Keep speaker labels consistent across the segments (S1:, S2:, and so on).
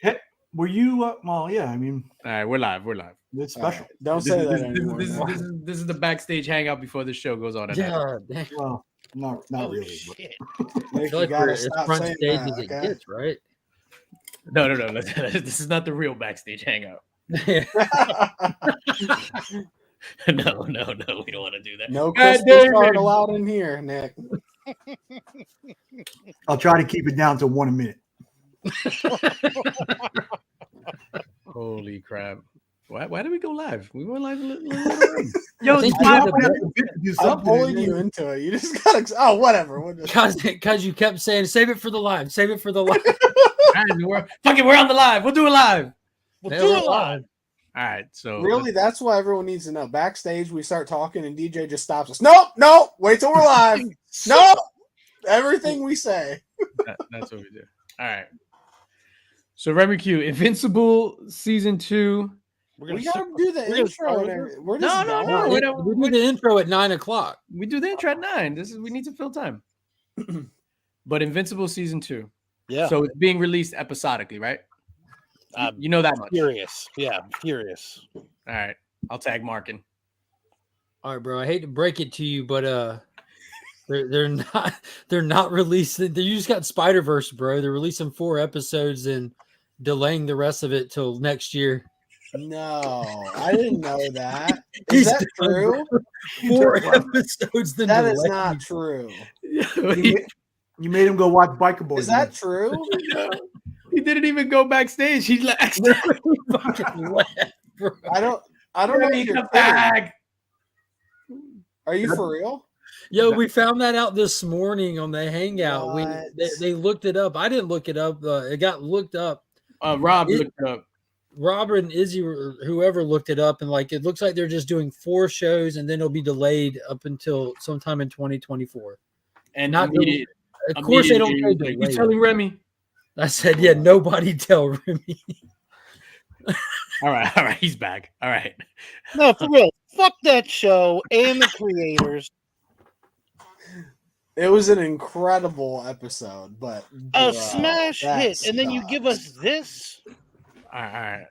S1: Hey, were you? Well, yeah. I mean,
S2: All right, we're live. We're live.
S1: it's special.
S3: Don't say that anymore.
S2: This is the backstage hangout before the show goes on.
S4: Yeah, dang.
S1: Well, not really.
S5: Shit.
S4: I
S3: Nick,
S4: feel
S3: you
S4: like
S3: gotta
S4: we're as
S3: stop
S4: front
S3: saying
S4: stage
S3: that,
S4: as it
S3: okay?
S4: gets, right?
S2: No. This is not the real backstage hangout. No. We don't want to do that.
S3: No
S2: God
S3: Christmas
S2: damn
S3: card
S2: it.
S3: allowed in here, Nick.
S1: I'll try to keep it down to 1 a minute.
S2: Holy crap! Why did we go live? We went live a little early.
S1: Yo,
S4: think
S1: you
S4: you
S1: have
S4: had
S1: to do
S3: I'm
S1: something.
S3: pulling you into it. You just gotta. Oh, whatever. We'll just-
S4: Because you kept saying, save it for the live, save it for the live.
S2: Guys, we're on the live. We'll do it live.
S5: We'll
S4: Yeah,
S5: do
S4: we're
S5: it live.
S2: All right. So
S3: Really, that's why everyone needs to know. Backstage, we start talking, and DJ just stops us. Nope. Wait till we're live. Nope. Everything we say.
S2: That's what we do. All right. So Remy Q, Invincible season 2.
S3: We gotta do the
S5: we're gonna
S3: intro.
S5: start
S3: And
S5: with
S3: everything. We're just
S2: No,
S3: going.
S2: we don't-
S4: We do the intro at 9:00.
S2: We do the intro at 9. We need to fill time. But Invincible season 2.
S5: Yeah.
S2: So it's being released episodically, right?
S5: I'm
S2: You know that much.
S5: furious. Yeah, I'm furious.
S2: All right. I'll tag Markin.
S4: All right, bro. I hate to break it to you, but they're not releasing. You just got Spider-Verse, bro. They're releasing 4 episodes and delaying the rest of it till next year.
S3: No, I didn't know that. Is
S4: He's
S3: that
S4: done,
S3: true?
S4: 4 episodes. Then
S3: That is
S4: delayed.
S3: not true.
S1: You made him go watch Biker Boys.
S3: Is that true?
S2: He didn't even go backstage. He left.
S4: Fucking left, bro.
S3: I don't know. If you're
S2: Come
S3: kidding.
S2: back.
S3: Are you for real?
S4: Yo, we found that out this morning on the Hangout.
S3: What?
S4: They looked it up. I didn't look it up. It got looked up.
S2: Rob looked it up.
S4: Robert and Izzy, or whoever looked it up, and like it looks like they're just doing 4 shows, and then it'll be delayed up until sometime in 2024.
S2: And
S4: Not
S2: immediate-
S4: Of course, they don't say
S2: immediately-
S4: delayed.
S2: You telling Remy?
S4: I said, yeah, nobody tell Remy.
S2: All right. He's back. All right.
S5: No, for real. Fuck that show and the creators.
S3: It was an incredible episode, but
S5: A
S3: bruh,
S5: smash
S3: that
S5: hit. And then you give
S3: sucks.
S5: us this?
S2: All right.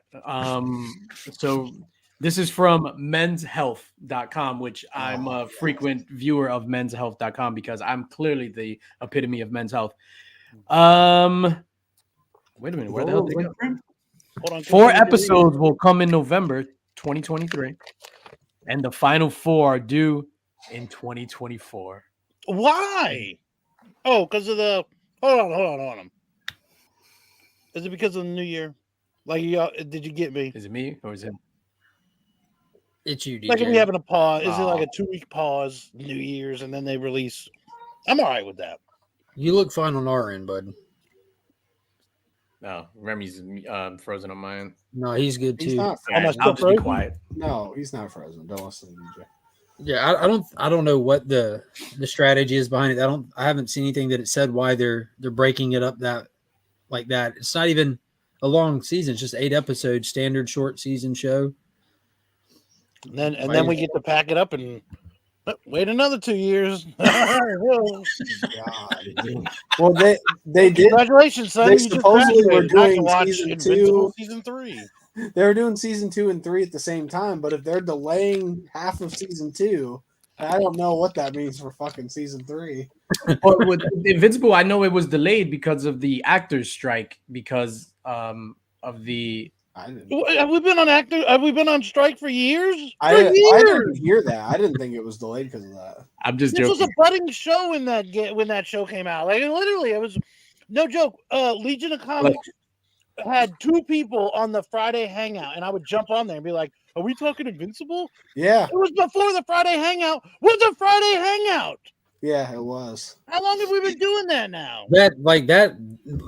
S2: So this is from menshealth.com, which I'm a frequent viewer of menshealth.com because I'm clearly the epitome of men's health. Wait a minute. Where the hell did they go?
S5: Hold on.
S2: 4
S5: continue to read.
S2: episodes will come in November 2023, and the final 4 are due in 2024.
S5: Why? Oh, because of the. Hold on. Is it because of the new year? Like, did you get me?
S2: Is it me or is it?
S4: It's you, DJ.
S5: Like, if we having a pause, is it
S2: Oh.
S5: like a 2-week pause, New Year's, and then they release? I'm all right with that.
S4: You look fine on our end, bud.
S2: No, Remy's frozen on my end.
S4: No, he's good too.
S3: He's not.
S5: Am I
S2: I'll
S5: still
S2: just be
S5: frozen?
S2: quiet.
S3: No, he's not frozen. Don't listen to DJ.
S4: Yeah, I don't know what the strategy is behind it. I haven't seen anything that it said why they're breaking it up that like that. It's not even a long season. It's just 8 episodes, standard short season show.
S5: And then we get to pack it up and wait another 2 years. All right, well,
S3: God. Well, they did.
S5: congratulations, son.
S3: They
S5: You just
S3: supposedly were
S5: graduated. Not to
S3: doing
S5: watch
S3: season
S5: Invincible
S3: 2.
S5: season 3.
S3: They were doing season 2 and 3 at the same time, but if they're delaying half of season 2, I don't know what that means for fucking season 3.
S2: Well, with Invincible, I know it was delayed because of the actors' strike because of the.
S3: I didn't.
S5: Have we been on Have we been on strike for years?
S3: I didn't hear that. I didn't think it was delayed because of that.
S2: I'm just
S5: This was
S2: joking.
S5: a budding show when that show came out. Like, literally, it was no joke. Legion of Comics had 2 people on the Friday Hangout, and I would jump on there and be like, "Are we talking Invincible?"
S3: Yeah,
S5: It was before the Friday Hangout. Was a Friday Hangout?
S3: yeah, it was.
S5: How long have we been doing that now?
S4: That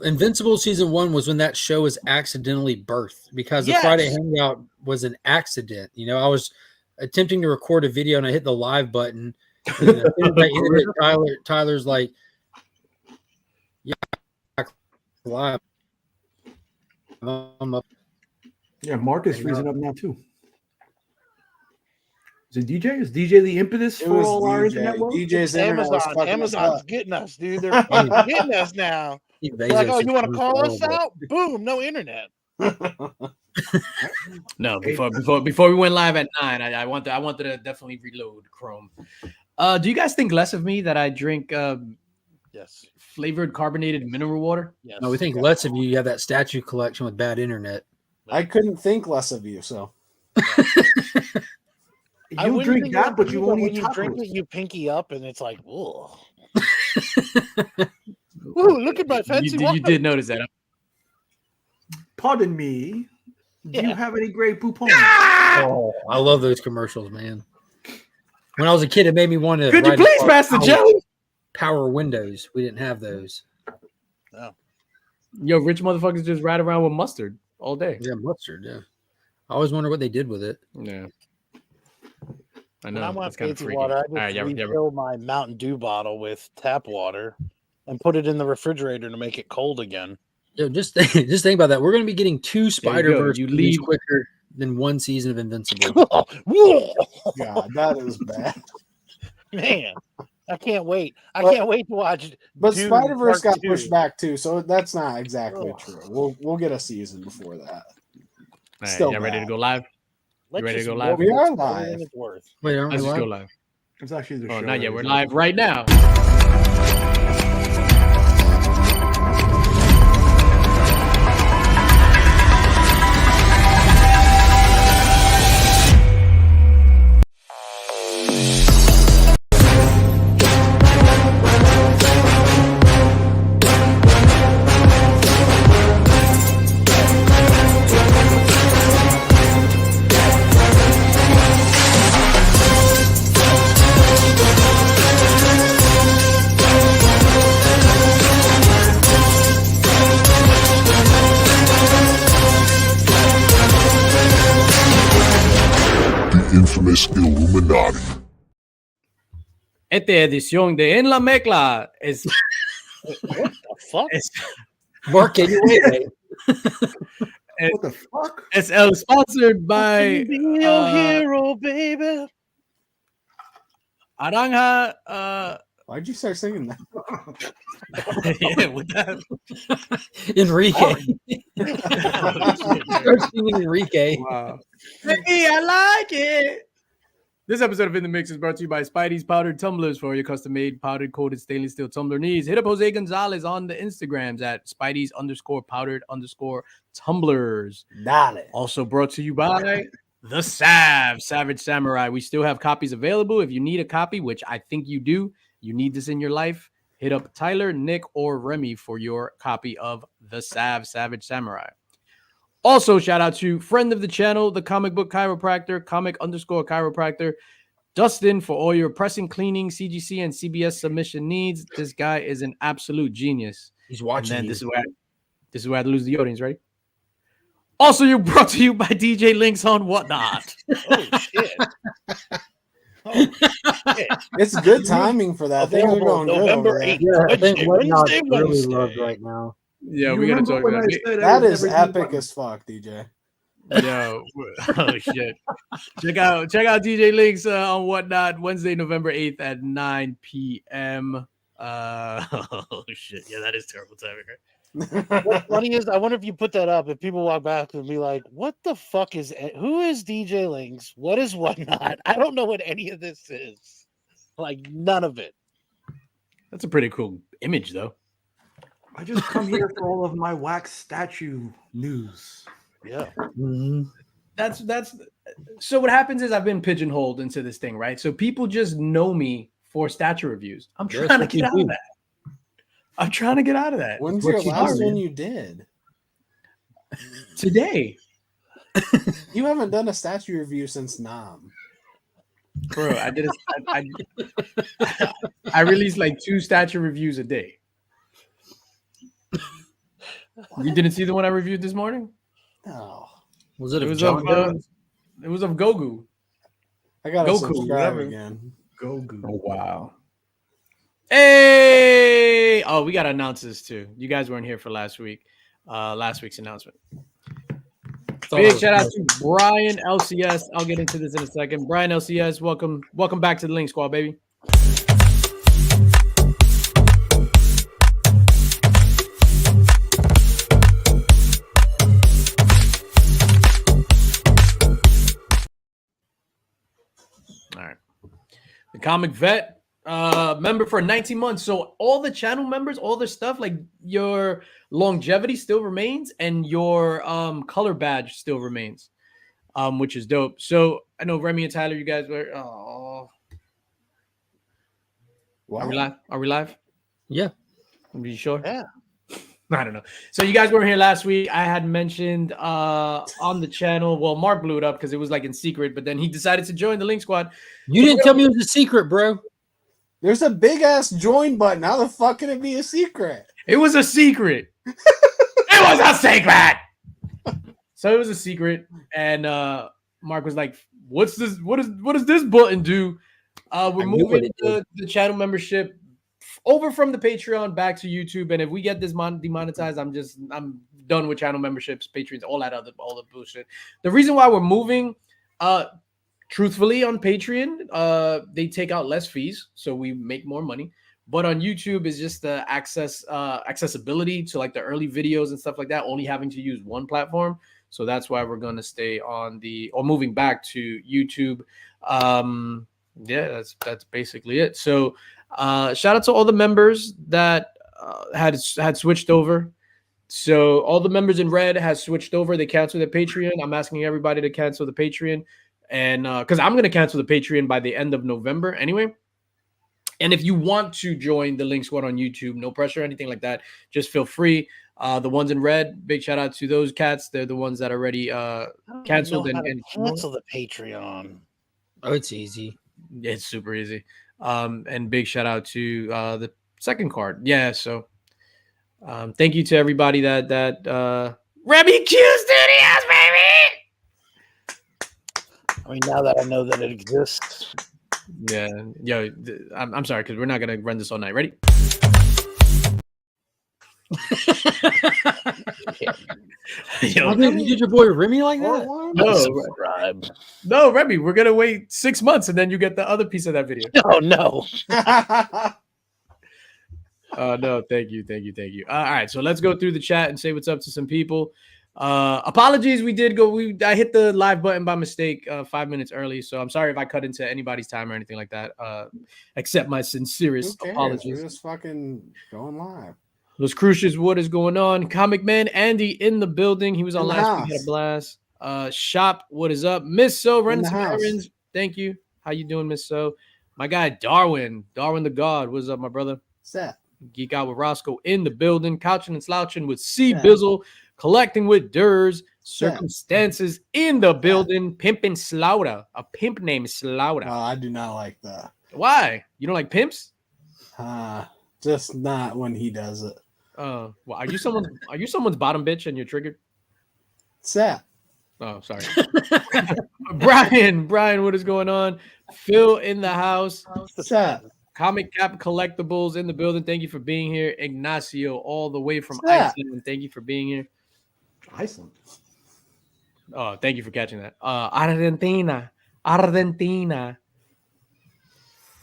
S4: Invincible season 1 was when that show was accidentally birthed because the
S5: Yes.
S4: Friday Hangout was an accident. You know, I was attempting to record a video and I hit the live button. And as soon as I ended it, Tyler's like, "Yeah, live." I'm up.
S1: Yeah, Mark is freezing up now too. Is it DJ? Is DJ the impetus
S3: It
S1: for
S3: was
S1: all our
S3: DJ.
S1: internet woes?
S3: DJ's internet was fucking us
S5: Amazon's
S3: up.
S5: getting us, dude. They're fucking getting us now. They're like, oh, you want to call us out? Boom, no internet.
S2: No, before we went live at 9, I wanted to definitely reload Chrome. Do you guys think less of me that I drink
S5: Yes.
S2: flavored carbonated mineral water?
S5: Yes.
S4: No, we think less of you. You have that statue collection with bad internet.
S3: I couldn't think less of you, so.
S5: I
S1: You
S5: wouldn't
S1: drink
S5: think
S1: that,
S5: less
S1: but
S5: of
S1: you
S5: you,
S1: won't
S5: when
S1: eat
S5: you drink
S1: tacos.
S5: it, you pinky up, and it's like, ooh. Ooh, look at my fancy
S2: You
S5: water.
S2: did notice that.
S1: Pardon me. Do you
S5: Yeah.
S1: have any Grey Poupon?
S4: Oh, I love those commercials, man. When I was a kid, it made me want to.
S2: Could you
S4: ride a
S2: please
S4: car
S2: pass the
S4: power-
S2: jelly?
S4: Power windows. We didn't have those.
S2: Yo, rich motherfuckers just ride around with mustard all day.
S4: Yeah, mustard. Yeah. I always wonder what they did with it.
S2: Yeah. I
S5: When
S2: know.
S5: I want
S2: That's kind of
S5: fancy
S2: freaky.
S5: water, I
S2: All
S5: just
S2: right, yeah,
S5: refill my Mountain Dew bottle with tap water and put it in the refrigerator to make it cold again.
S4: Yo, just think about that. We're going to be getting 2 Spider-Verse
S2: You
S4: movies
S2: leave-
S4: quicker than 1 season of Invincible.
S3: God, that is bad.
S5: Man, I can't wait. I
S3: But-
S5: can't wait to watch.
S3: But
S5: Dune
S3: Spider Verse
S5: Part
S3: got
S5: 2.
S3: pushed back too, so that's not exactly
S5: Ugh.
S3: true. We'll get a season before that.
S2: All right,
S3: Still
S2: y'all ready to
S3: bad.
S2: go live?
S5: Let's
S2: ready to
S5: just
S2: go live?
S5: milk
S3: We are
S5: it for
S3: live.
S5: everything it's worth.
S4: Wait, aren't we
S2: Let's just go
S4: live?
S2: live.
S1: It's actually the
S2: Oh,
S1: show.
S2: not yet.
S1: that
S2: We're
S1: is
S2: live
S1: over.
S2: right now.
S6: The infamous Illuminati.
S2: Esta edición de En la Mezcla es
S5: The fuck?
S4: Mark, can you wait?
S1: What the fuck?
S2: es sponsored by
S5: Be your hero, baby.
S2: Aranja.
S3: Why'd you start singing that?
S2: Yeah, with that.
S4: Enrique. Start singing Enrique.
S2: Wow. Hey, I like it. This episode of In the Mix is brought to you by Spidey's Powdered Tumblers for your custom-made powdered coated stainless steel tumbler needs. Hit up Jose Gonzalez on the Instagrams at Spidey's_powdered_tumblers.
S3: Dale.
S2: Also brought to you by the Savage Samurai. We still have copies available. If you need a copy, which I think you do, you need this in your life, hit up Tyler, Nick, or Remy for your copy of the Savage Samurai. Also, shout out to friend of the channel, the comic book chiropractor, comic_chiropractor, Dustin, for all your pressing, cleaning, CGC, and CBS submission needs. This guy is an absolute genius.
S4: He's
S2: And
S4: watching
S2: then
S4: you.
S2: this is where I lose the audience, right? Also, you're brought to you by DJ Links on Whatnot.
S5: Oh shit. Oh, shit.
S3: It's good timing for that. Things are
S5: Available
S3: going good
S5: November
S3: over there.
S5: 8th.
S4: Yeah, I think
S5: Wednesday,
S4: Whatnot's
S5: Wednesday,
S4: really
S5: Wednesday.
S4: loved right now.
S2: Yeah,
S1: You
S2: we gotta
S1: remember
S2: talk
S1: when
S2: about
S1: I
S2: it.
S1: said
S3: That
S1: was
S3: is
S1: everything
S3: epic
S1: but-
S3: as fuck, DJ.
S2: Yo, oh shit! Check out DJ Links on Whatnot Wednesday, November 8th at 9 p.m. Oh shit! Yeah, that is terrible timing, right?
S5: What's funny is, I wonder if you put that up, if people walk back and be like, "What the fuck is? Who is DJ Links? What is Whatnot? I don't know what any of this is. Like none of it."
S2: That's a pretty cool image, though.
S1: I just come here for all of my wax statue news.
S5: Yeah.
S4: Mhm.
S2: That's so. What happens is I've been pigeonholed into this thing, right? So people just know me for statue reviews. I'm
S4: That's
S2: trying to
S4: what
S2: get
S4: you
S2: out
S4: do.
S2: of that. I'm trying to get out of that
S3: When's
S4: What
S3: your
S4: you
S3: last
S4: do,
S3: one
S4: man?
S3: you did?
S2: today,
S3: You haven't done a statue review since Nam.
S2: bro. I did. I release like 2 statue reviews a day. You didn't see the one I reviewed this morning?
S3: No.
S4: Was it
S2: It
S4: a
S2: was
S4: John
S2: of
S4: Jones?
S2: it was of Goku.
S3: I gotta
S2: Goku,
S3: subscribe
S2: whatever.
S3: again.
S1: Go.
S2: Oh wow. Hey! Oh, we gotta announce this too. You guys weren't here for last week's announcement. Big shout out to Brian LCS. I'll get into this in a second. Brian LCS, welcome back to the Link Squad, baby. the Comic Vet member for 19 months. So all the channel members, all the stuff, like your longevity still remains and your color badge still remains, which is dope. So I know Remy and Tyler, you guys were. Oh,
S3: Wow.
S2: are we live? Are we live?
S4: Yeah.
S2: Are you sure?
S5: Yeah.
S2: I don't know. So you guys weren't here last week. I had mentioned on the channel. Well, Mark blew it up because it was like in secret, but then he decided to join the Link Squad.
S4: You didn't tell me it was a secret, bro.
S3: There's a big ass join button. How the fuck can it be a secret?
S2: It was a secret. It was a secret. So it was a secret, and Mark was like, "What's this? What does this button do?" We're moving the channel membership over from the Patreon back to YouTube, and if we get this demonetized, I'm done with channel memberships, Patreons, all the bullshit. The reason why we're moving, truthfully, on Patreon, they take out less fees, so we make more money. But on YouTube is just the accessibility to like the early videos and stuff like that, only having to use one platform. So that's why we're gonna stay on moving back to YouTube. Yeah, that's basically it. So shout out to all the members that had switched over. So all the members in red has switched over. They canceled their Patreon. I'm asking everybody to cancel the Patreon, and because I'm gonna cancel the Patreon by the end of November anyway. And if you want to join the Link Squad on YouTube, no pressure or anything like that, just feel free. The ones in red, big shout out to those cats. They're the ones that already canceled and
S5: cancel the Patreon.
S4: Oh, it's easy.
S2: It's super easy. And big shout out to the second card. Yeah, so thank you to everybody that Remy Q Studios, baby.
S5: I mean, now that I know that it exists.
S2: Yeah, yo, I'm sorry because we're not gonna run this all night. Ready?
S4: Yo, you did your boy Remy like that?
S2: No, Remy, we're gonna wait 6 months and then you get the other piece of that video.
S5: Oh no.
S2: No, thank you. All right, so let's go through the chat and say what's up to some people. Apologies, I hit the live button by mistake 5 minutes early, so I'm sorry if I cut into anybody's time or anything like that. Accept my sincerest apologies.
S3: We're just fucking going live.
S2: Los Crucius, what is going on? Comic Man Andy in the building. He was on last week. Had a blast. Shop, what is up? Miss So running some errands. Thank you. How you doing, Miss So? My guy Darwin the God. What's up, my brother?
S3: Set.
S2: Geek Out with Roscoe in the building. Couching and slouching with C Bizzle. Collecting with Durs. Circumstances in the building. Pimpin' Slaughter. A pimp named Slaughter.
S3: No, I do not like that.
S2: Why? You don't like pimps?
S3: Just not when he does it.
S2: Well, are you someone's bottom bitch and you're triggered?
S3: Set.
S2: Oh, sorry. Brian, what is going on? Phil in the house.
S3: Set.
S2: Comic Cap Collectibles in the building. Thank you for being here. Ignacio, all the way from Iceland. Thank you for being here.
S1: Iceland.
S2: Oh, thank you for catching that. Argentina.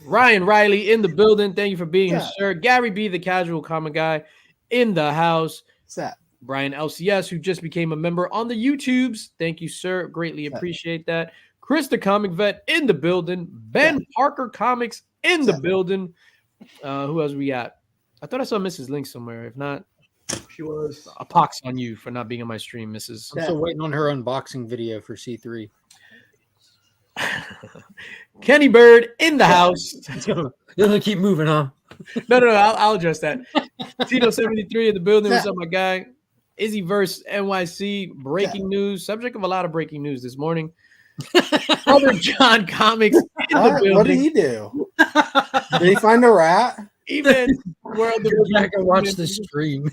S2: Ryan Riley in the building. Thank you for being here, sir. Gary B, the casual comic guy, in the house.
S3: Set.
S2: Brian LCS, who just became a member on the YouTubes. Thank you, sir. Greatly appreciate that. Chris, the comic vet, in the building. Ben Parker Comics in the building. Who else we got? I thought I saw Mrs. Link somewhere. If not, she was. A pox on you for not being on my stream, Mrs.
S4: I'm still waiting on her unboxing video for C3.
S2: Kenny Bird in the house.
S4: It'll keep moving, huh?
S2: No, I'll address that. Tito 73 in the building. What's up, my guy? Izzy Verse NYC. Breaking news. Subject of a lot of breaking news this morning. Brother John Comics in the building.
S3: What did he do? Did he find a rat?
S2: Even World of
S4: Back and watch the stream.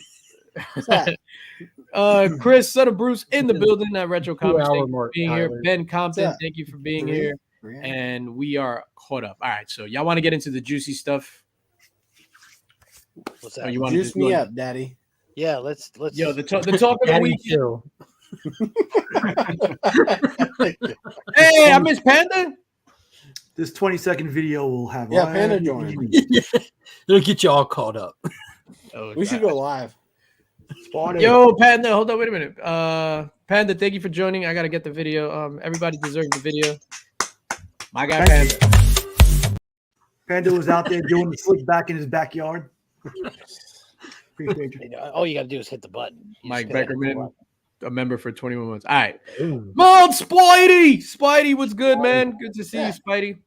S2: Chris, son of Bruce, in the building at Retro Comics. Thank you for being here.
S4: Tyler.
S2: Ben Compton, thank you for being here. And we are caught up. All right, so y'all want to get into the juicy stuff?
S5: What's that?
S2: You want
S3: Juice me up, Daddy.
S5: Yeah, let's.
S2: Yo, the talk of the week. Hey, I miss Panda.
S1: This 20-second video will have
S3: Panda join.
S4: It'll get you all caught up.
S2: Oh,
S3: We should go live.
S2: Yo, Panda, hold on, wait a minute. Panda, thank you for joining. I gotta get the video. Everybody deserves the video. My guy Panda.
S1: Panda was out there doing the slick back in his backyard. Appreciate you.
S5: All you got to do is hit the button. You
S2: Mike
S5: just gotta hit the
S2: Beckerman,
S5: button.
S2: a member for 21 months. All right.
S4: Ooh.
S2: Mom, Spidey! Spidey, what's good, man? Good to see
S3: Yeah.
S2: you, Spidey.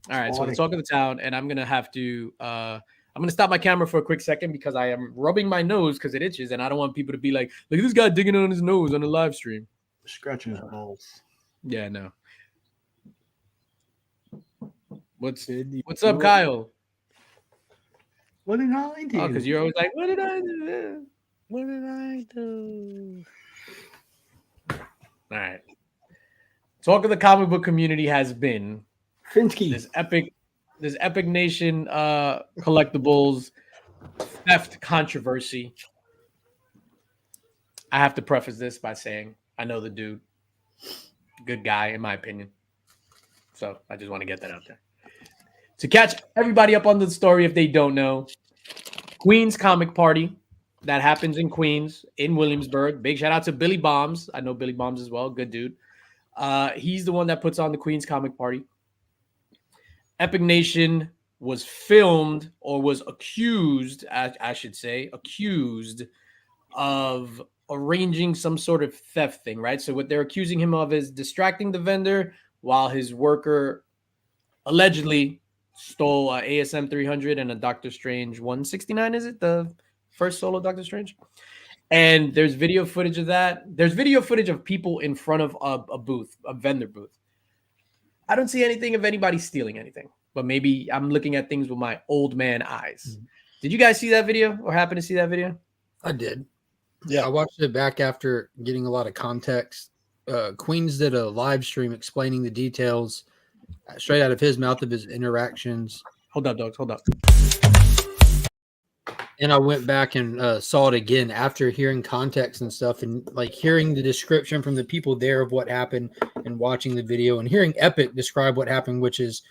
S2: All right, so the
S1: Spidey.
S2: talk of the town, and I'm gonna have to I'm gonna stop my camera for a quick second because I am rubbing my nose because it itches, and I don't want people to be like, look at this guy digging on his nose on the live stream.
S1: Scratching his balls.
S2: Yeah, no. What's
S3: Did
S2: up, Kyle?
S1: What did I do?
S2: Oh, because you're always like, what did I do?
S5: What did I do?
S2: All right. Talk of the comic book community has been
S1: Finsky.
S2: this Epic Nation collectibles theft controversy. I have to preface this by saying I know the dude, good guy in my opinion. So I just want to get that out there. To catch everybody up on the story, if they don't know, Queens Comic Party that happens in Queens, in Williamsburg. Big shout out to Billy Bombs. I know Billy Bombs as well. Good dude. He's the one that puts on the Queens Comic Party. Epic Nation was filmed or was accused, I should say, accused of arranging some sort of theft thing, right? So what they're accusing him of is distracting the vendor while his worker allegedly stole a ASM 300 and a Doctor Strange 169, is it? The first solo Doctor Strange? And there's video footage of that. There's video footage of people in front of a booth, a vendor booth. I don't see anything of anybody stealing anything, but maybe I'm looking at things with my old man eyes. Did you guys see that video or happen to see that video?
S4: I did.
S5: Yeah.
S4: I watched it back after getting a lot of context. Queens did a live stream explaining the details straight out of his mouth of his interactions.
S2: Hold up, dogs. Hold up.
S4: And I went back and saw it again after hearing context and stuff, and like hearing the description from the people there of what happened and watching the video and hearing Epic describe what happened, which is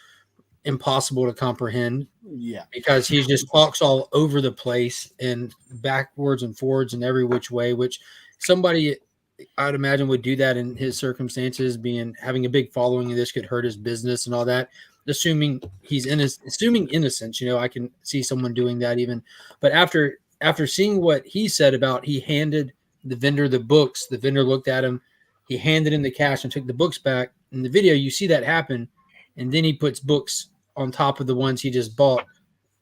S4: impossible to comprehend.
S3: Yeah.
S4: Because he just talks all over the place and backwards and forwards and every which way, which somebody I'd imagine would do that in his circumstances, having a big following, and this could hurt his business and all that. Assuming innocence, I can see someone doing that even. But after seeing what he said about, he handed the vendor the books, the vendor looked at him, he handed him the cash and took the books back. In the video, you see that happen, and then he puts books on top of the ones he just bought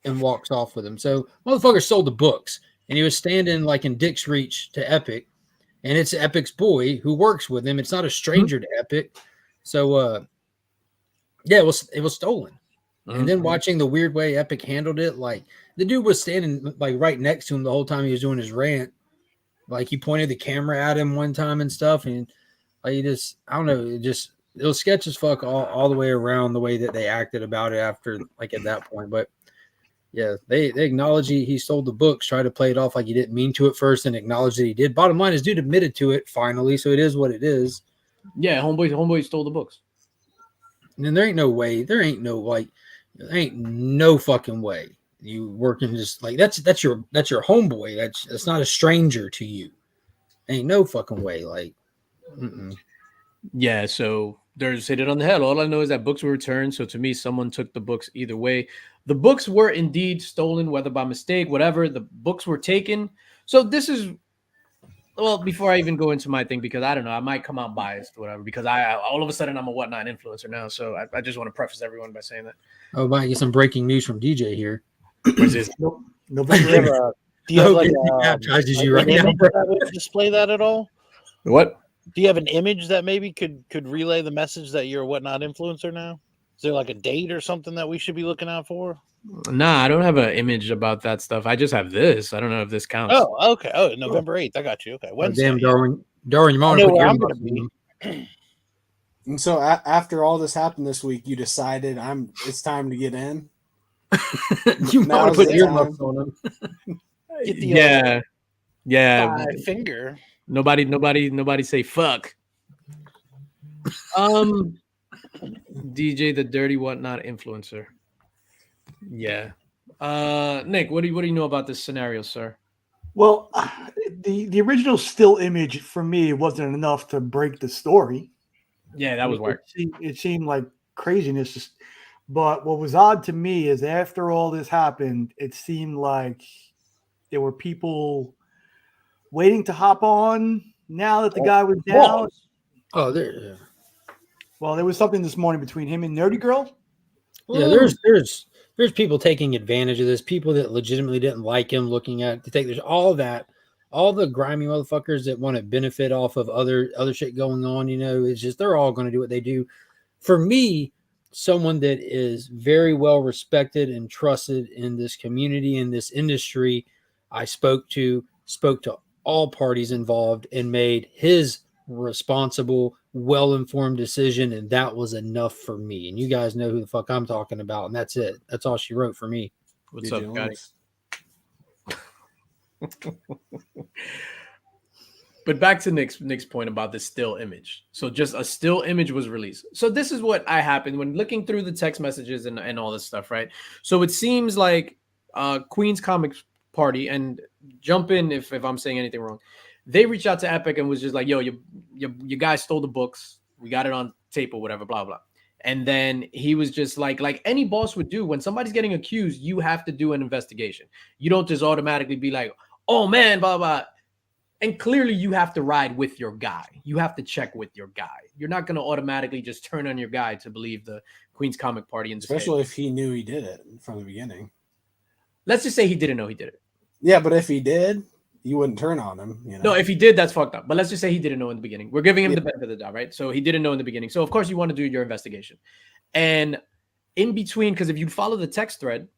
S4: and walks off with them. So motherfucker sold the books, and he was standing like in Dick's reach to Epic, and it's Epic's boy who works with him. It's not a stranger to Epic. So yeah, it was stolen. And then watching the weird way Epic handled it, like the dude was standing like right next to him the whole time he was doing his rant. Like he pointed the camera at him one time and stuff, and like I don't know, it was sketch as fuck all the way around the way that they acted about it after, like at that point. But yeah, they acknowledge he sold the books, try to play it off like he didn't mean to at first, and acknowledge that he did. Bottom line is, dude admitted to it finally, so it is what it is.
S2: Yeah, homeboy stole the books.
S4: And then there ain't no fucking way you working just like that's your homeboy. That's not a stranger to you. Ain't no fucking way. Like,
S2: yeah. So there's hit it on the head. All I know is that books were returned. So to me, someone took the books either way. The books were indeed stolen, whether by mistake, whatever. The books were taken. So this is. Well, before I even go into my thing, because I don't know, I might come out biased, whatever, because I all of a sudden I'm a whatnot influencer now. So I just want to preface everyone by saying that.
S4: Oh, might get some breaking news from DJ here.
S2: Which is
S1: November.
S5: Do you have like
S4: baptizes you
S5: an
S4: right now,
S5: image
S4: bro.
S5: that would display that at all?
S2: what?
S5: Do you have an image that maybe could relay the message that you're a whatnot influencer now? Is there like a date or something that we should be looking out for?
S2: Nah, I don't have an image about that stuff. I just have this. I don't know if this counts.
S5: Oh, okay. Oh, November 8th. I got you. Okay.
S4: Oh,
S5: Wednesday.
S4: damn, Darwin, you might
S5: I
S4: want
S5: know
S4: to put
S5: where
S4: your
S5: I'm gonna
S4: gonna
S5: be.
S3: And so after all this happened this week, you decided it's time to get in.
S4: You
S3: Now's
S4: want to put
S3: the
S4: earmuffs
S3: time.
S4: on him.
S5: Get the
S2: Yeah.
S5: finger.
S2: Nobody say fuck. DJ the dirty whatnot influencer. Yeah. Nick, what do you know about this scenario, sir?
S1: Well, the original still image for me wasn't enough to break the story.
S2: Yeah, that was weird.
S1: It seemed like craziness. But what was odd to me is after all this happened, it seemed like there were people waiting to hop on now that the guy was down.
S4: Oh, there.
S1: Well, there was something this morning between him and Nerdy Girl.
S4: Yeah, there's people taking advantage of this. People that legitimately didn't like him, looking at to take there's all that, all the grimy motherfuckers that want to benefit off of other shit going on. You know, it's just they're all going to do what they do. For me, someone that is very well respected and trusted in this community, in this industry, I spoke to all parties involved and made his responsible, well-informed decision, and that was enough for me. And you guys know who the fuck I'm talking about, and that's it. That's all she wrote for me.
S2: What's up, Scotty? But back to Nick's point about the still image. So just a still image was released. So this is what happened when looking through the text messages and all this stuff, right? So it seems like Queen's Comics Party, and jump in if I'm saying anything wrong. They reached out to Epic and was just like, yo, you guys stole the books. We got it on tape or whatever, blah, blah. And then he was just like any boss would do when somebody's getting accused, you have to do an investigation. You don't just automatically be like, oh man, blah, blah. And clearly you have to ride with your guy. You have to check with your guy. You're not going to automatically just turn on your guy to believe the Queen's Comic Party.
S3: Especially if he knew he did it from the beginning.
S2: Let's just say he didn't know he did it.
S3: Yeah, but if he did, you wouldn't turn on him. You know?
S2: No, if he did, that's fucked up. But let's just say he didn't know in the beginning. We're giving him the benefit of the doubt, right? So he didn't know in the beginning. So of course you want to do your investigation. And in between, because if you follow the text thread,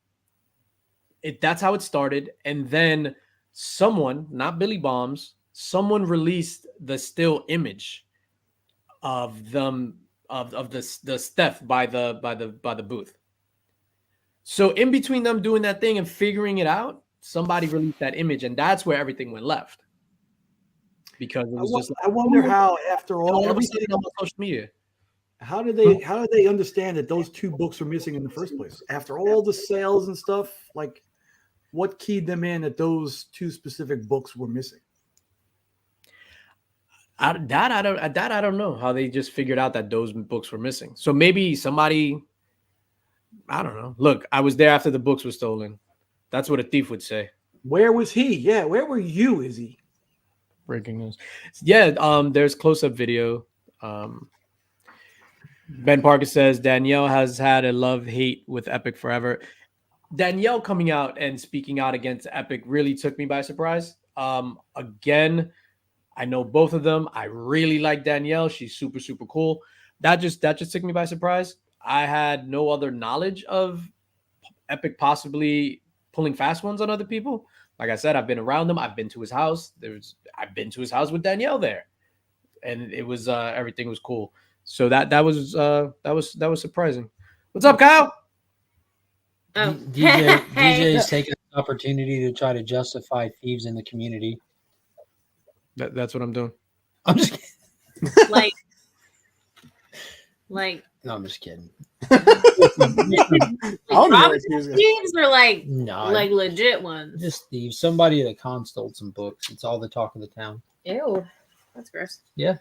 S2: that's how it started. And then someone, not Billy Bombs, someone released the still image of them of the Steph by the booth. So in between them doing that thing and figuring it out, somebody released that image, and that's where everything went left. Because it was just
S1: I wonder how after all
S2: everything on social media.
S1: How did they understand that those two books were missing in the first place? After all the sales and stuff, like what keyed them in that those two specific books were missing?
S2: I don't know how they just figured out that those books were missing. So maybe somebody, I don't know. Look, I was there after the books were stolen. That's what a thief would say.
S1: Where was he? Yeah, where were you, Izzy?
S2: Breaking news. Yeah, there's close-up video. Ben Parker says Danielle has had a love-hate with Epic forever. Danielle coming out and speaking out against Epic really took me by surprise. Again, I know both of them. I really like Danielle. She's super, super cool. That just took me by surprise. I had no other knowledge of Epic possibly pulling fast ones on other people. Like I said, I've been around them. I've been to his house. I've been to his house with Danielle there, and it was everything was cool. So that was surprising. What's up, Kyle?
S7: Oh.
S4: DJ is taking the opportunity to try to justify thieves in the community.
S2: That's what I'm doing.
S4: I'm just kidding.
S7: like.
S4: No, I'm just kidding.
S7: Thieves or like legit ones.
S4: Just thieves. Somebody at a con stole some books. It's all the talk of the town.
S7: Ew, that's gross.
S4: Yeah.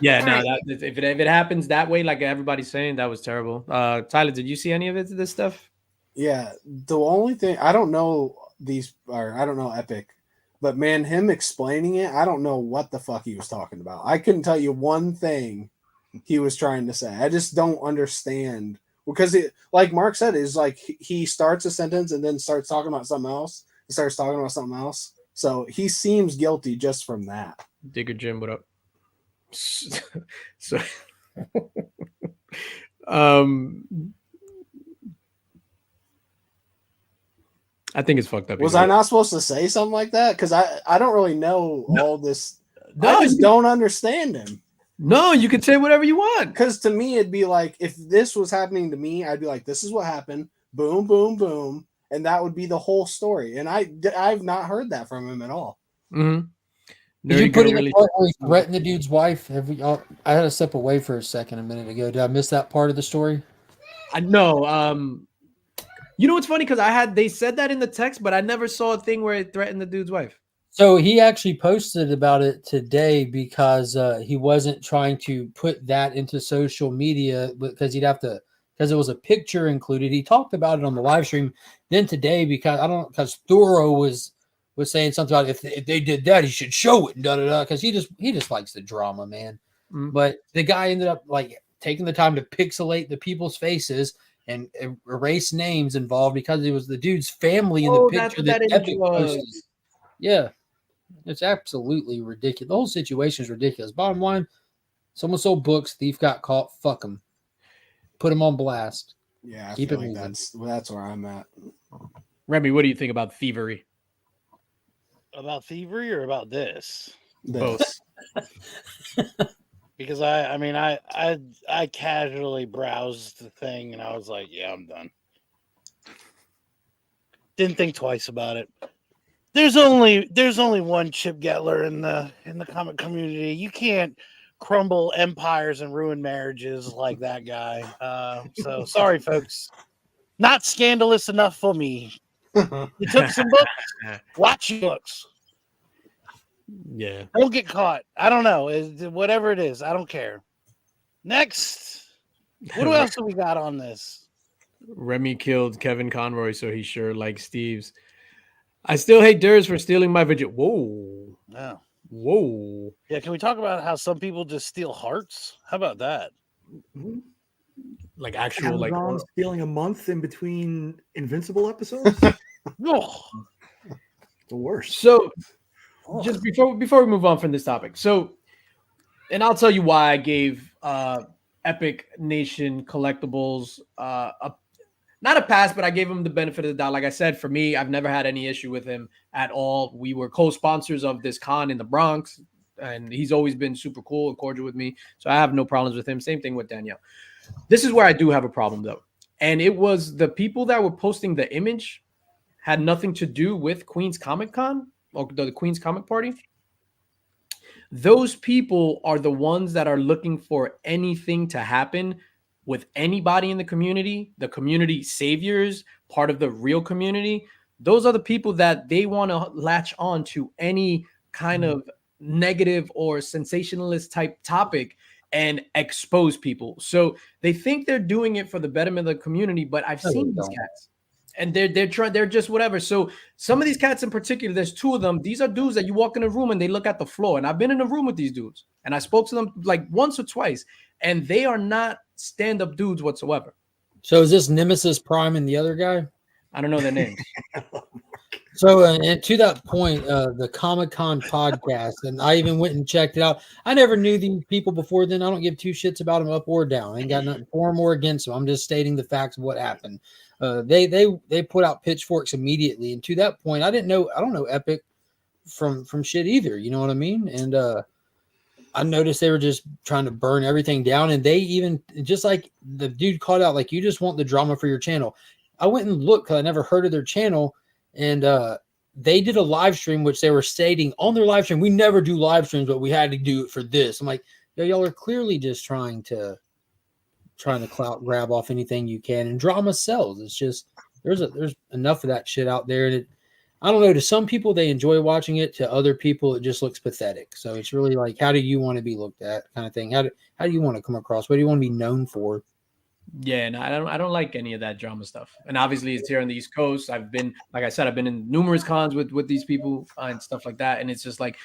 S2: Yeah, no, if it happens that way, like everybody's saying, that was terrible. Tyler, did you see any of this stuff?
S3: Yeah, the only thing I don't know I don't know Epic, but man, him explaining it, I don't know what the fuck he was talking about. I couldn't tell you one thing he was trying to say. I just don't understand because it, like Mark said, is like he starts a sentence and then starts talking about something else. So he seems guilty just from that.
S2: Digger Jim, what up? So, I think it's fucked up.
S3: Was I not supposed to say something like that? Because I don't really know all this.
S2: No,
S3: I just don't understand him.
S2: No, you can say whatever you want.
S3: Because to me, it'd be like if this was happening to me, I'd be like, "This is what happened." Boom, boom, boom, and that would be the whole story. And I've not heard that from him at all.
S2: Mm-hmm.
S4: Did you put in the part where he threatened the dude's wife? I had to step away for a minute ago. Did I miss that part of the story?
S2: No. You know what's funny? Because they said that in the text, but I never saw a thing where it threatened the dude's wife.
S4: So he actually posted about it today because he wasn't trying to put that into social media because he'd have to, because it was a picture included. He talked about it on the live stream. Then today, because Thoro was saying something about if they did that, he should show it and because he just likes the drama, man. But the guy ended up like taking the time to pixelate the people's faces and erase names involved because it was the dude's family in the picture that Epic posted. Yeah, it's absolutely ridiculous. The whole situation is ridiculous. Bottom line, someone sold books, thief got caught. Fuck them. Put them on blast.
S3: Yeah, I
S4: Keep
S3: feel
S4: it
S3: like
S4: moving.
S3: that's where I'm at.
S2: Remy, what do you think about thievery?
S5: About thievery or about this?
S2: Both.
S5: Because I casually browsed the thing and I was like, yeah, I'm done. Didn't think twice about it. There's only one Chip Gettler in the comic community. You can't crumble empires and ruin marriages like that guy. So sorry, folks. Not scandalous enough for me. You took some books. Watch your books.
S2: Yeah.
S5: Don't get caught. I don't know. Whatever it is, I don't care. Next. What else do we got on this?
S2: Remy killed Kevin Conroy, so he sure likes Steve's. I still hate Durs for stealing my virgin. Whoa.
S5: No.
S2: Whoa.
S5: Yeah, can we talk about how some people just steal hearts? How about that?
S2: Like actual
S1: Amazon stealing a month in between Invincible episodes?
S5: Oh.
S1: The worst.
S2: So just before we move on from this topic. So, and I'll tell you why I gave Epic Nation Collectibles not a pass, but I gave him the benefit of the doubt. Like I said, for me, I've never had any issue with him at all. We were co-sponsors of this con in the Bronx, and he's always been super cool and cordial with me. So I have no problems with him. Same thing with Danielle. This is where I do have a problem, though. And it was the people that were posting the image had nothing to do with Queen's Comic Con or the Queen's Comic Party. Those people are the ones that are looking for anything to happen with anybody in the community saviors, part of the real community. Those are the people that they want to latch on to any kind of negative or sensationalist type topic and expose people. So they think they're doing it for the betterment of the community, but I've seen these cats. And they're just whatever. So some of these cats in particular, there's two of them. These are dudes that you walk in a room and they look at the floor. And I've been in a room with these dudes and I spoke to them like once or twice, and they are not stand-up dudes whatsoever.
S4: So is this Nemesis Prime and the other guy?
S2: I don't know their names.
S4: So and to that point, the Comic-Con podcast, and I even went and checked it out. I never knew these people before then. I don't give two shits about them up or down. I ain't got nothing for them or against them. I'm just stating the facts of what happened. They put out pitchforks immediately, and to that point, I don't know Epic from shit either. You know what I mean? And I noticed they were just trying to burn everything down, and they even just like the dude called out, like, you just want the drama for your channel. I went and looked because I never heard of their channel, and they did a live stream, which they were stating on their live stream, we never do live streams, but we had to do it for this. I'm like, yo, y'all are clearly just trying to clout grab off anything you can, and drama sells. It's just there's enough of that shit out there, and I don't know, to some people they enjoy watching it, to other people it just looks pathetic. So it's really like, how do you want to be looked at, kind of thing? How do you want to come across? What do you want to be known for?
S2: Yeah, no, I don't like any of that drama stuff. And obviously it's here on the East Coast. I've been, like I said, I've been in numerous cons with these people and stuff like that. And it's just like,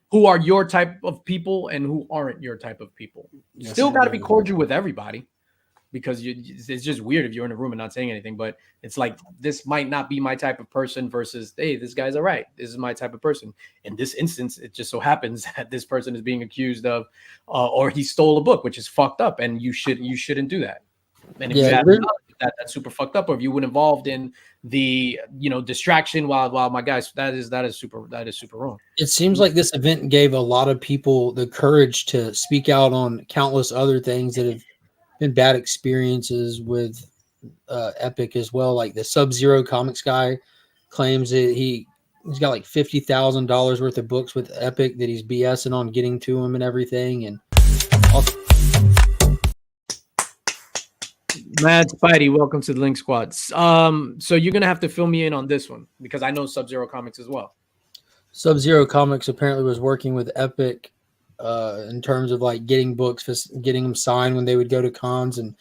S2: who are your type of people and who aren't your type of people.
S3: Yes,
S2: Still got to be cordial with everybody, because it's just weird if you're in a room and not saying anything. But it's like, this might not be my type of person versus, hey, this guy's all right. This is my type of person. In this instance, it just so happens that this person is being accused of, or he stole a book, which is fucked up, and you shouldn't do that. And if you have that's super fucked up, or if you were involved in the distraction while my guys, that is super wrong.
S4: It seems like this event gave a lot of people the courage to speak out on countless other things that have been bad experiences with Epic as well. Like the Sub-Zero Comics guy claims that he's got like $50,000 worth of books with Epic that he's BSing on getting to him and everything. And
S2: Mad Spidey, welcome to the Link Squad. So you're gonna have to fill me in on this one because I know Sub-Zero Comics as well.
S4: Sub-Zero Comics apparently was working with Epic in terms of like getting books, getting them signed when they would go to cons, and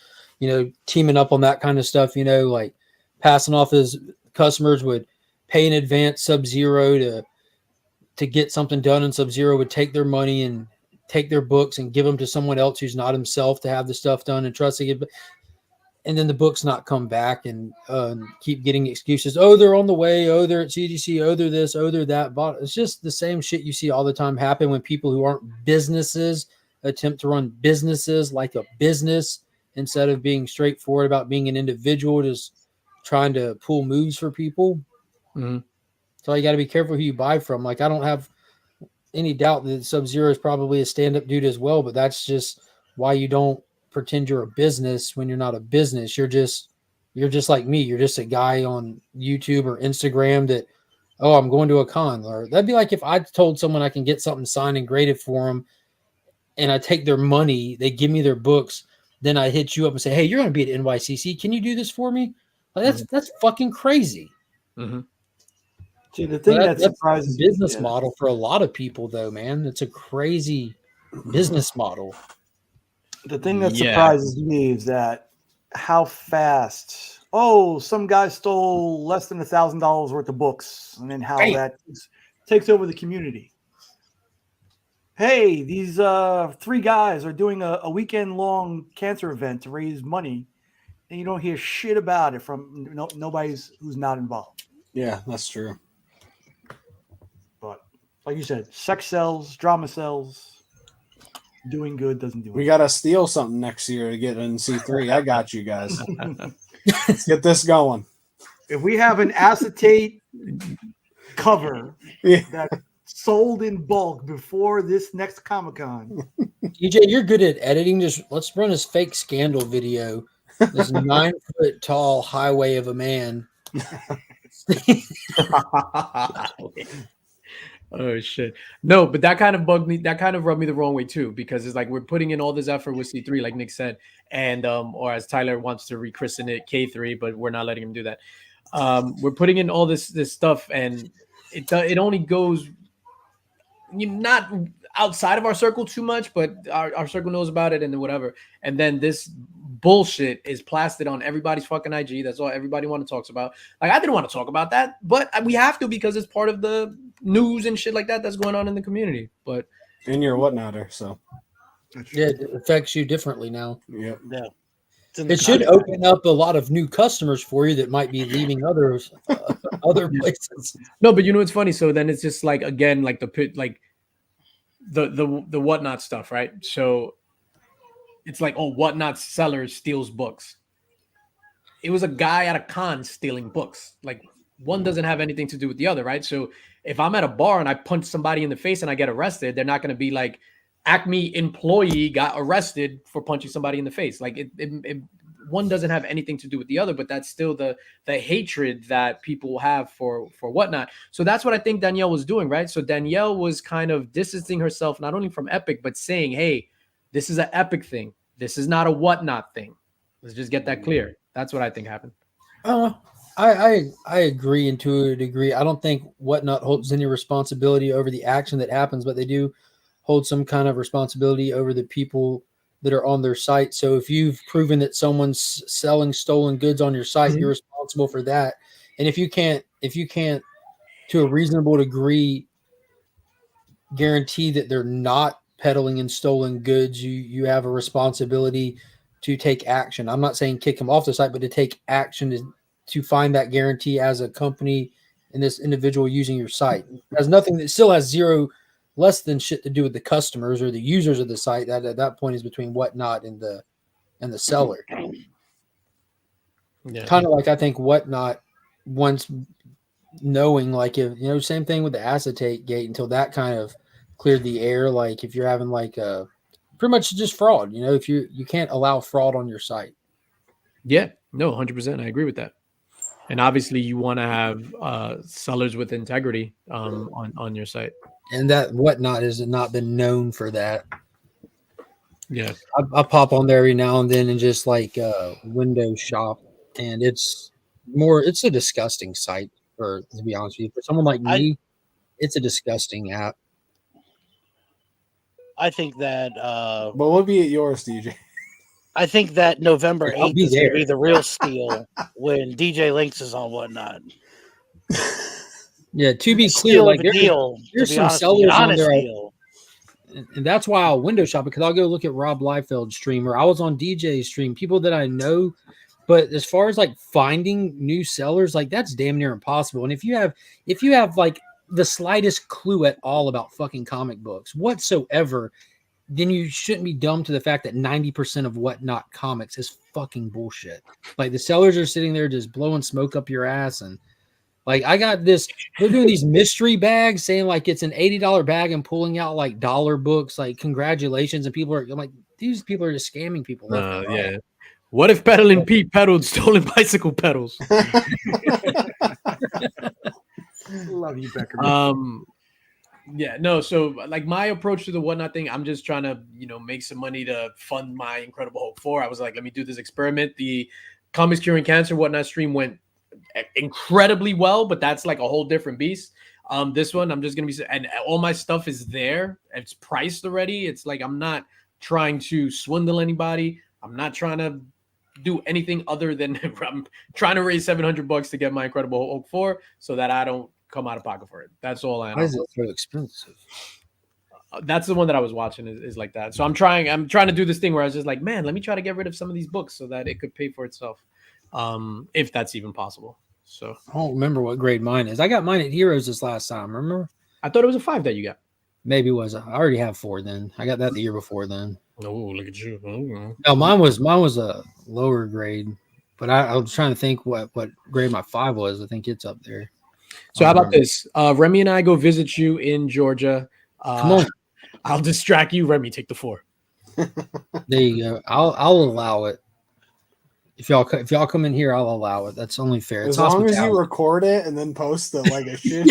S4: teaming up on that kind of stuff. Like passing off his customers would pay in advance Sub-Zero to get something done, and Sub-Zero would take their money and take their books and give them to someone else who's not himself to have the stuff done and trusting it. And then the books not come back and keep getting excuses. Oh, they're on the way. Oh, they're at CGC. Oh, they're this. Oh, they're that. But it's just the same shit you see all the time happen when people who aren't businesses attempt to run businesses like a business instead of being straightforward about being an individual, just trying to pull moves for people.
S2: Mm-hmm.
S4: So you got to be careful who you buy from. Like, I don't have any doubt that Sub-Zero is probably a stand-up dude as well, but that's just why you don't pretend you're a business when you're not a business. You're just like me. You're just a guy on YouTube or Instagram that, oh, I'm going to a con. Or that'd be like if I told someone I can get something signed and graded for them, and I take their money, they give me their books, then I hit you up and say, hey, you're going to be at NYCC. Can you do this for me? Like, that's fucking crazy.
S2: Mm-hmm.
S1: See, the thing that surprises
S4: me, business model for a lot of people, though, man, it's a crazy business model.
S1: The thing that surprises me is that how fast. Oh, some guy stole less than $1,000 worth of books, and then how that takes over the community. Hey, these 3 guys are doing a weekend-long cancer event to raise money, and you don't hear shit about it from nobody who's not involved.
S3: Yeah, that's true.
S1: But like you said, sex sells, drama sells. Doing good doesn't do it.
S3: We got to steal something next year to get in C3. I got you guys. Let's get this going.
S1: If we have an acetate cover that sold in bulk before this next Comic-Con.
S4: DJ, you're good at editing. Just let's run this fake scandal video. This 9-foot tall highway of a man.
S2: Oh shit. No, but that kind of bugged me. That kind of rubbed me the wrong way too, because it's like we're putting in all this effort with C3, like Nick said, and or as Tyler wants to rechristen it, K3, but we're not letting him do that. We're putting in all this stuff, and it only goes not outside of our circle too much, but our circle knows about it and then whatever. And then this bullshit is plastered on everybody's fucking IG. That's all everybody want to talk about. Like, I didn't want to talk about that, but we have to because it's part of the news and shit like that that's going on in the community. But
S3: and you're a whatnotter, so
S4: yeah, it affects you differently now.
S3: Yep.
S5: Yeah.
S4: It should open up a lot of new customers for you that might be leaving others other places.
S2: No, but you know what's funny? So then it's just like, again, like the whatnot stuff, right? So it's like, oh, whatnot seller steals books. It was a guy at a con stealing books. Like, one doesn't have anything to do with the other, right? So if I'm at a bar and I punch somebody in the face and I get arrested, they're not going to be like, Acme employee got arrested for punching somebody in the face. Like, it one doesn't have anything to do with the other, but that's still the hatred that people have for whatnot. So that's what I think Danielle was doing, right? So Danielle was kind of distancing herself not only from Epic, but saying, hey, this is an Epic thing. This is not a whatnot thing. Let's just get that clear. That's what I think happened.
S4: I agree, and to a degree, I don't think whatnot holds any responsibility over the action that happens, but they do hold some kind of responsibility over the people that are on their site. So if you've proven that someone's selling stolen goods on your site, you're responsible for that. And if you can't, to a reasonable degree, guarantee that they're not peddling in stolen goods, you have a responsibility to take action. I'm not saying kick them off the site, but to take action to find that guarantee as a company and this individual using your site. It has nothing, that still has zero less than shit to do with the customers or the users of the site. That at that point is between whatnot and the seller. Yeah. Kind of like, I think whatnot, once knowing, like, if same thing with the acetate gate, until that kind of cleared the air. Like, if you're having like pretty much just fraud, if you can't allow fraud on your site.
S2: Yeah, no, 100%. I agree with that. And obviously you want to have sellers with integrity on your site.
S4: And that whatnot has not been known for that.
S2: Yeah,
S4: I pop on there every now and then and just like window shop, and it's a disgusting site to be honest with you. For someone like me, it's a disgusting app.
S5: I think that
S3: But we'll be at yours, DJ.
S5: I think that November
S4: I'll
S5: 8th
S4: be
S5: is going to
S4: there.
S5: be the real steal when DJ Lynx is on Whatnot.
S4: Yeah, to be clear,
S5: Steal
S4: like
S5: of a deal.
S4: there's
S5: To be
S4: some
S5: honest,
S4: sellers
S5: an
S4: on
S5: honest
S4: there,
S5: deal.
S4: and that's why I'll window shop, because I'll go look at Rob Liefeld's stream, or I was on DJ's stream, people that I know. But as far as like finding new sellers, like that's damn near impossible. And if you have like the slightest clue at all about fucking comic books whatsoever, then you shouldn't be dumb to the fact that 90% of Whatnot comics is fucking bullshit. Like the sellers are sitting there just blowing smoke up your ass. And like I got this, they're doing these mystery bags saying like it's an $80 bag and pulling out like dollar books, like congratulations. And people are, I'm like, these people are just scamming people. Left and right.
S2: Yeah. What if Peddling Pete peddled stolen bicycle pedals?
S1: Love you, Becker.
S2: Yeah, no. So like my approach to the Whatnot thing, I'm just trying to, make some money to fund my Incredible Hulk 4. I was like, let me do this experiment. The Comics Curing Cancer Whatnot stream went incredibly well, but that's like a whole different beast. This one, I'm just going to be, and all my stuff is there. It's priced already. It's like, I'm not trying to swindle anybody. I'm not trying to do anything other than I'm trying to raise $700 to get my Incredible Hulk 4 so that I don't come out of pocket for it. That's all I know.
S4: Why is it so expensive?
S2: That's the one that I was watching is like that. So I'm trying to do this thing where I was just like, man, let me try to get rid of some of these books so that it could pay for itself. If that's even possible. So
S4: I don't remember what grade mine is. I got mine at Heroes this last time. Remember?
S2: I thought it was a 5 that you got.
S4: Maybe it was. I already have 4 then. I got that the year before then.
S2: Oh, look at you. Oh.
S4: No, mine was a lower grade, but I was trying to think what grade my 5 was. I think it's up there.
S2: So how about this? Remy and I go visit you in Georgia.
S4: Come on.
S2: I'll distract you. Remy, take the 4.
S4: There you go. I'll allow it. If y'all come in here, I'll allow it. That's only fair.
S3: As long as you record it and then post it like a shit.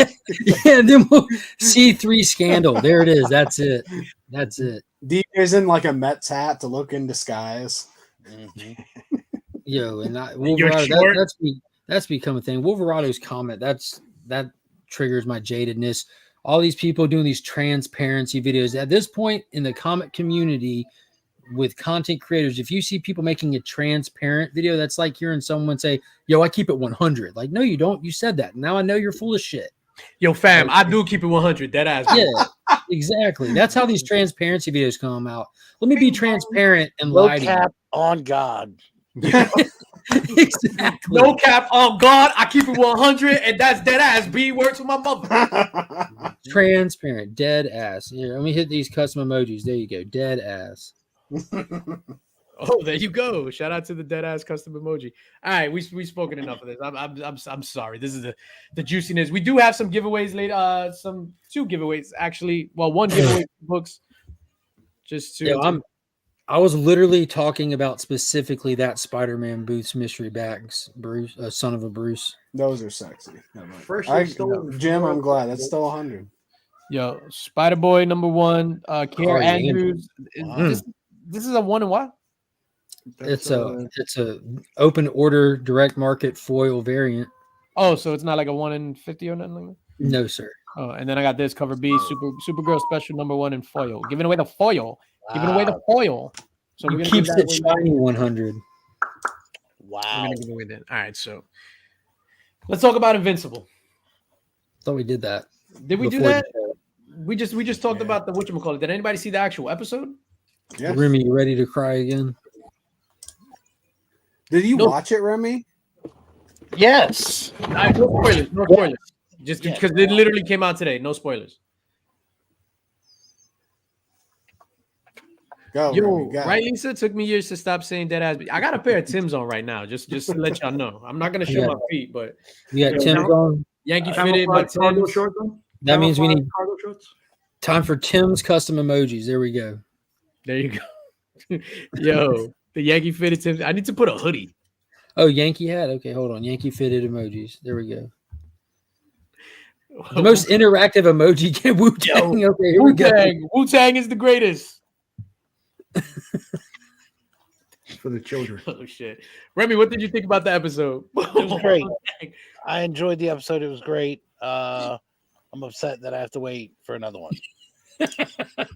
S4: yeah, then we'll C3 scandal. There it is. That's it.
S3: DJ's in like a Mets hat to look in disguise.
S4: Mm-hmm. Yo, and Wolverado, that's become a thing. Wolverado's comment, that triggers my jadedness. All these people doing these transparency videos. At this point in the comic community with content creators, if you see people making a transparent video, that's like hearing someone say, yo, I keep it 100. Like, no, you don't. You said that. Now I know you're full of shit.
S2: Yo, fam, I do keep it 100. Dead ass.
S4: Yeah, exactly. That's how these transparency videos come out. Let me be transparent and lie to you.
S5: No cap on God.
S4: Exactly.
S2: No cap on God. I keep it 100, and that's dead ass. B word to my mother.
S4: Transparent, dead ass. Here, let me hit these custom emojis. There you go, dead ass.
S2: Oh, there you go. Shout out to the dead ass custom emoji. All right, we've spoken enough of this. I'm sorry. This is the juiciness. We do have some giveaways later. Two giveaways actually. Well, one giveaway for books. Just to.
S4: Yeah, I was literally talking about specifically that Spider-Man Booth's mystery bags, Bruce, Son of a Bruce.
S3: Those are sexy.
S1: Jim,
S3: I'm glad that's still 100.
S2: Yo, Spider Boy number 1. Kiara Andrews.
S4: Wow.
S2: This is a 1 and what?
S4: It's a open order direct market foil variant.
S2: Oh, so it's not like a 1 in 50 or nothing like that?
S4: No, sir.
S2: Oh, and then I got this cover B, Supergirl special number 1 in foil. Giving away the foil. Giving away the foil. So we're gonna
S4: keeps it shiny 100.
S5: Wow.
S2: We're gonna give away that. All right, so let's talk about Invincible.
S4: Thought we did that.
S2: Did we do that? We just talked about the whatchamacallit. Did anybody see the actual episode?
S3: Yeah.
S4: Remy, you ready to cry again?
S3: Did you watch it, Remy?
S5: Yes.
S2: No spoilers. No spoilers. Just because it literally came out today. No spoilers.
S3: Go,
S2: Yo,
S3: Remy, go.
S2: right, Lisa? It took me years to stop saying dead ass. I got a pair of Tim's on right now, just to let y'all know. I'm not gonna show my feet, but
S4: you got Tim's on.
S2: Yankee fitted, but Tim's.
S4: That means we need time for Tim's custom emojis. There we go.
S2: There you go. Yo, the Yankee fitted Tim's. I need to put a hoodie.
S4: Oh, Yankee hat. Okay, hold on. Yankee fitted emojis. There we go. The most interactive emoji. Wu-Tang. Okay, here we go.
S2: Wu-Tang is the greatest.
S1: For the children.
S2: Oh shit, Remy, what did you think about the episode?
S5: It was great. I enjoyed the episode. It was great. I'm upset that I have to wait for another one.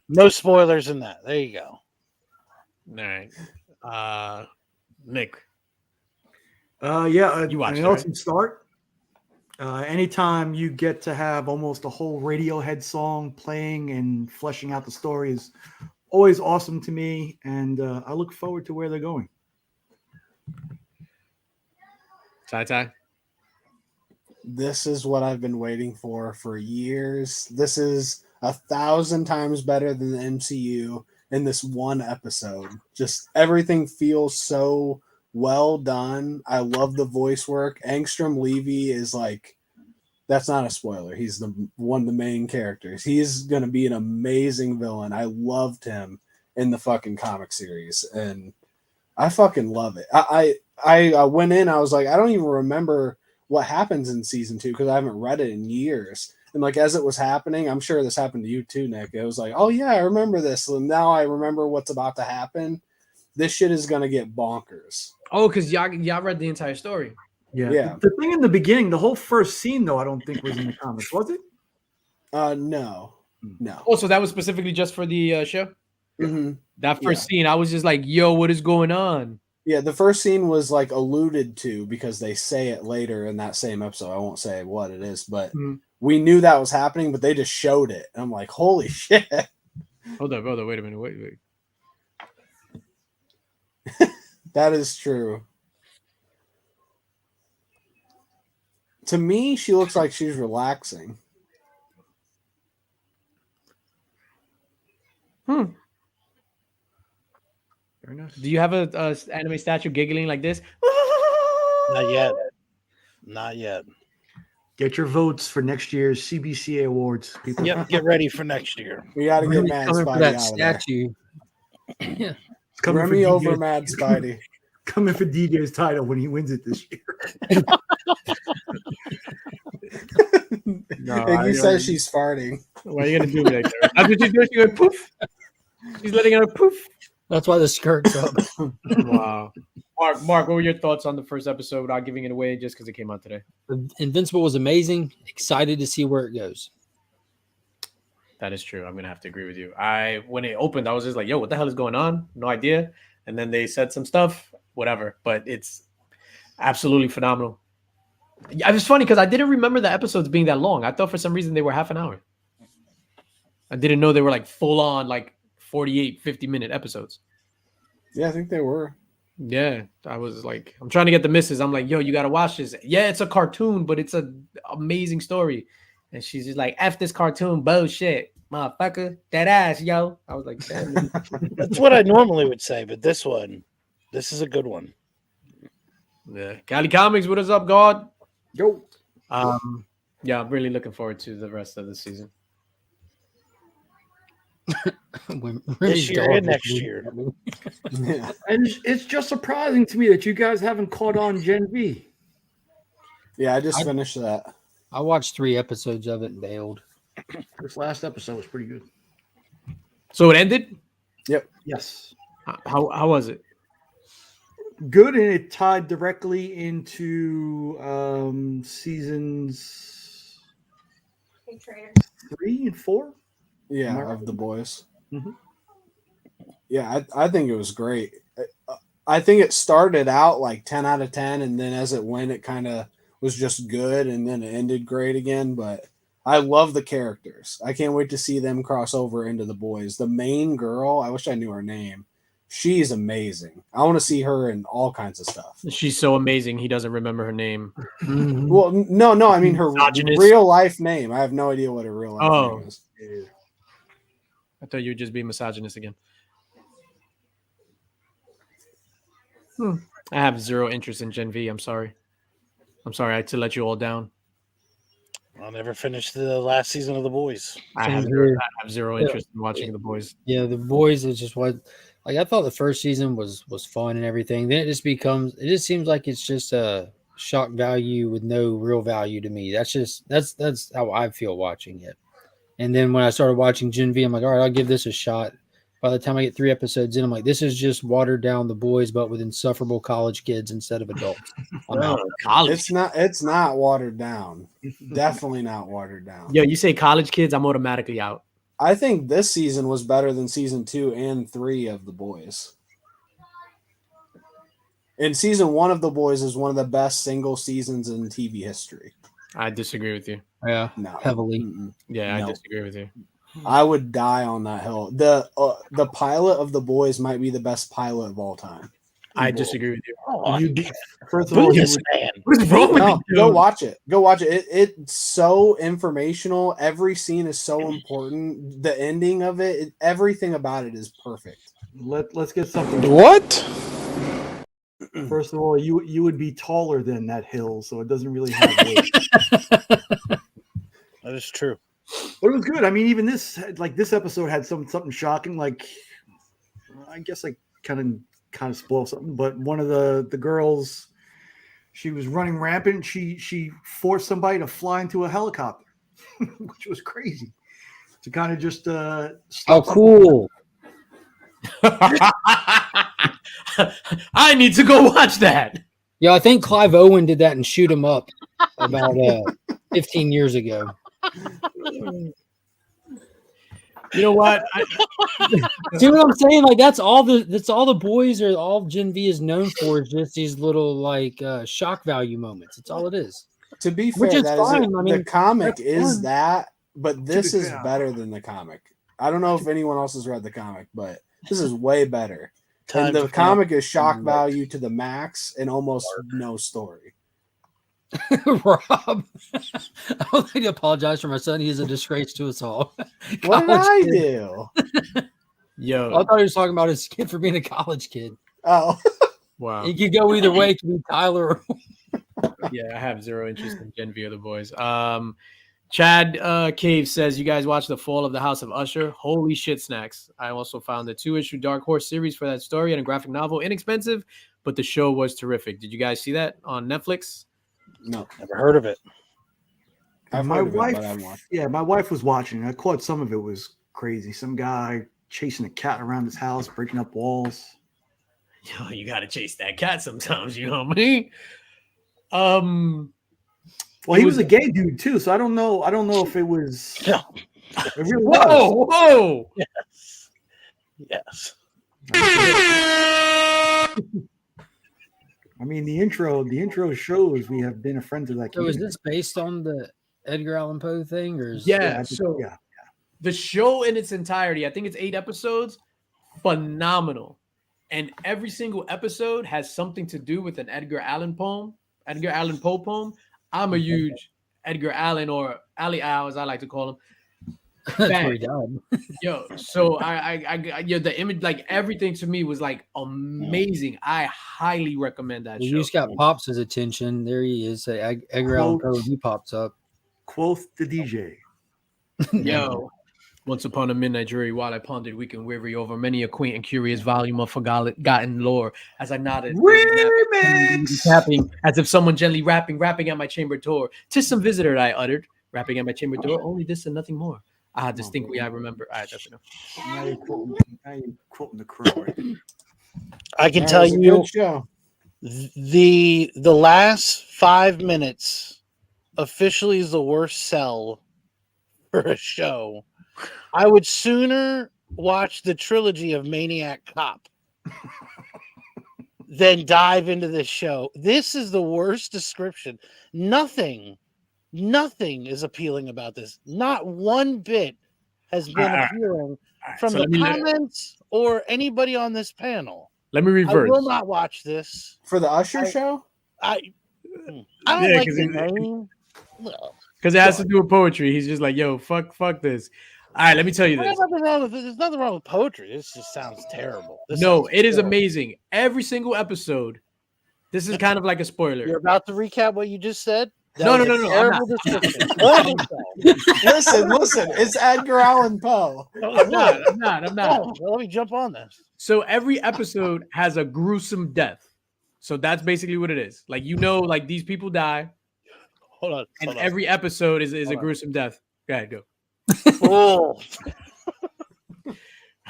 S5: No spoilers in that. There you go.
S2: All right, Nick.
S1: Yeah,
S2: You watched
S1: an
S2: it,
S1: awesome start. Anytime you get to have almost a whole Radiohead song playing and fleshing out the story is always awesome to me, and I look forward to where they're going.
S2: Ty.
S3: This is what I've been waiting for years. This is 1,000 times better than the MCU in this one episode. Just everything feels so well done. I love the voice work. Angstrom Levy is like, that's not a spoiler. He's one of the main characters. He's going to be an amazing villain. I loved him in the fucking comic series, and I fucking love it. I went in, I was like, I don't even remember what happens in season 2 because I haven't read it in years. And like as it was happening, I'm sure this happened to you too, Nick. It was like, oh yeah, I remember this. And now I remember what's about to happen. This shit is gonna get bonkers.
S2: Oh, because y'all read the entire story.
S1: Yeah. The thing in the beginning, the whole first scene, though, I don't think was in the comics, was it?
S3: No.
S2: Oh, so that was specifically just for the show?
S3: Mm-hmm.
S2: That first scene, I was just like, yo, what is going on?
S3: Yeah, the first scene was like alluded to because they say it later in that same episode. I won't say what it is, but we knew that was happening, but they just showed it. And I'm like, holy shit.
S2: Hold up, wait a minute. Wait.
S3: That is true. To me, she looks like she's relaxing.
S1: Very nice.
S2: Do you have a anime statue giggling like this?
S5: Not yet.
S1: Get your votes for next year's CBCA awards, people.
S5: Yep, get ready for next year.
S3: We got to get Mad
S4: coming
S3: Spidey
S4: for that
S3: out
S4: statue.
S3: of
S1: It's
S3: there. Remy over Mad Spidey.
S1: Coming for DJ's title when he wins it this year.
S3: No, he says she's farting.
S2: What are you gonna do like that? That's what she's doing. She going poof. She's letting it out poof.
S4: That's why the skirt's up.
S2: Wow. Mark, what were your thoughts on the first episode without giving it away just because it came out today?
S4: Invincible was amazing. Excited to see where it goes.
S2: That is true. I'm gonna have to agree with you. When it opened, I was just like, yo, what the hell is going on? No idea. And then they said some stuff, whatever. But it's absolutely phenomenal. It was funny because I didn't remember the episodes being that long. I thought for some reason they were half an hour. I didn't know they were like full on like 48, 50-minute episodes.
S3: Yeah, I think they were.
S2: Yeah, I was like, I'm trying to get the missus. I'm like, yo, you got to watch this. Yeah, it's a cartoon, but it's an amazing story. And she's just like, F this cartoon, bullshit, motherfucker, that ass, yo. I was like, damn.
S5: That's what I normally would say, but this is a good one.
S2: Yeah, Cali Comics, what is up, God?
S1: Yo.
S2: Yeah, I'm really looking forward to the rest of the season.
S5: This year and next year.
S3: Yeah.
S1: And it's just surprising to me that you guys haven't caught on Gen V.
S3: Yeah, I just finished that.
S4: I watched 3 episodes of it and bailed.
S1: This last episode was pretty good.
S2: So it ended?
S3: Yep.
S1: Yes.
S2: How was it?
S1: Good, and it tied directly into seasons 3 and 4.
S3: Yeah, of the boys.
S1: Mm-hmm.
S3: Yeah, I think it was great. I think it started out like 10 out of 10, and then as it went, it kind of was just good, and then it ended great again. But I love the characters. I can't wait to see them cross over into the boys. The main girl, I wish I knew her name. She's amazing. I want to see her in all kinds of stuff.
S2: She's so amazing. He doesn't remember her name.
S3: Well, no, I mean her
S2: Misogynist.
S3: real life name. I have no idea what her real life name is.
S2: I thought you would just be misogynist again. I have zero interest in Gen V. I'm sorry. I had to let you all down.
S5: I'll never finish the last season of The Boys.
S2: I have zero interest in watching The Boys.
S4: Yeah, The Boys is just what, like, I thought the first season was fun and everything. Then it just seems like it's just a shock value with no real value to me. That's how I feel watching it. And then when I started watching Gen V, I'm like, all right, I'll give this a shot. by the time I get 3 episodes in, I'm like, this is just watered down The Boys, but with insufferable college kids instead of adults. I'm out.
S2: College.
S3: It's not watered down. Definitely not watered down.
S2: Yo, you say college kids, I'm automatically out.
S3: I think this season was better than season 2 and 3 of The Boys. And season 1 of The Boys is one of the best single seasons in TV history.
S2: I disagree with you.
S4: Yeah,
S3: No,
S4: heavily.
S2: Yeah,
S3: No.
S2: I disagree with you.
S3: I would die on that hill. The pilot of The Boys might be the best pilot of all time.
S2: I disagree with you.
S1: First of all, you
S5: This
S1: would,
S5: man.
S2: What is wrong with
S3: No,
S2: you?
S3: go watch it. Go watch it. It's so informational. Every scene is so important. The ending of it, everything about it is perfect.
S1: let's get something.
S5: What?
S1: First of all, you would be taller than that hill, so it doesn't really have weight.
S5: That is true.
S1: But it was good. I mean, even this episode had something shocking. Like, I guess I kind of spoiled something. But one of the girls, she was running rampant. She forced somebody to fly into a helicopter, which was crazy. To kind of just
S4: Oh, cool.
S2: I need to go watch that.
S4: Yeah, I think Clive Owen did that and Shoot 'Em Up about 15 years ago.
S2: You know what?
S4: See what I'm saying? Like that's all the boys or all Gen V is known for is just these little like shock value moments. It's all it is.
S3: To be fair,
S4: Which is
S3: that
S4: fine.
S3: is
S4: I mean,
S3: the comic
S4: that's
S3: is
S4: fun.
S3: that, but this is
S1: fair.
S3: better than the comic. I don't know if anyone else has read the comic, but this is way better. And the comic is shock value to the max and almost no story.
S4: Rob, I would like to apologize for my son. He is a disgrace to us all.
S3: What did I do?
S2: Yo,
S4: I thought he was talking about his kid for being a college kid.
S3: Oh,
S2: wow.
S4: He could go either way. It could be Tyler or
S2: Yeah, I have zero interest in Gen V or the boys. Chad Cave says, you guys watch The Fall of the House of Usher? Holy shit snacks. I also found the 2-issue Dark Horse series for that story and a graphic novel inexpensive, but the show was terrific. Did you guys see that on Netflix?
S3: no.
S5: Never heard of it.
S3: I've
S1: my
S3: heard of it,
S1: wife,
S3: but I haven't watched
S1: my wife was watching. I caught some of it. Was crazy. Some guy chasing a cat around his house, breaking up walls.
S2: Yo, you gotta chase that cat sometimes, you know what I mean?
S1: Well, he was a gay dude too, so I don't know if it was.
S5: No.
S1: It really was.
S2: Whoa!
S5: Yes.
S1: I mean, the intro shows we have been a friend to that.
S4: So is
S1: community.
S4: this based on the Edgar Allan Poe thing, or is
S2: Yeah,
S1: I think-
S2: so the show in its entirety, I think it's 8 episodes, phenomenal. And every single episode has something to do with an Edgar Allan Poe poem. I'm a huge Edgar Allan, or Ali Al, as I like to call him.
S4: that's where he died?
S2: Yo, so I the image, like everything to me was like amazing. I highly recommend that
S4: Well,
S2: show.
S4: you just got Pops' attention. There he is. Edgar Allan Poe. He pops up.
S1: Quoth the DJ.
S2: Yo, once upon a midnight jury, while I pondered weak and weary over many a quaint and curious volume of forgotten lore, as I nodded, tapping as if someone gently rapping at my chamber door. 'Tis some visitor, I uttered, rapping at my chamber door. Only this and nothing more. Ah, distinctly I remember. That's enough.
S1: Now you're quoting the crow. Right?
S5: I can
S3: it.
S5: tell
S3: It was a
S5: you
S3: good show.
S5: the last 5 minutes officially is the worst sell for a show. I would sooner watch the trilogy of Maniac Cop than dive into this show. This is the worst description. Nothing is appealing about this. Not one bit has been appealing from
S2: So
S5: the comments or anybody on this panel.
S2: Let me
S5: I
S2: reverse.
S5: will not watch this.
S3: For the Usher show?
S5: I don't
S2: Yeah,
S5: like
S2: 'cause
S5: the
S2: it-
S5: name. No.
S2: Because it has to do with poetry. He's just like, yo, fuck this. All right, let me tell you this.
S5: There's nothing wrong with poetry. This just sounds terrible. This
S2: No,
S5: sounds
S2: it is
S5: terrible.
S2: amazing. Every single episode. This is kind of like a spoiler.
S5: You're about to recap what you just said? That
S2: No,
S5: was
S2: no,
S5: a
S2: no, no, I'm
S5: terrible
S2: not.
S5: description. Horrible show.
S3: Listen. It's Edgar Allan Poe.
S2: I'm not.
S5: Oh, well, let me jump on this.
S2: So every episode has a gruesome death. So that's basically what it is. Like, like these people die,
S5: Hold on.
S2: and
S5: hold on.
S2: every episode is a
S5: Hold on.
S2: gruesome death. Go ahead, go.
S5: Oh,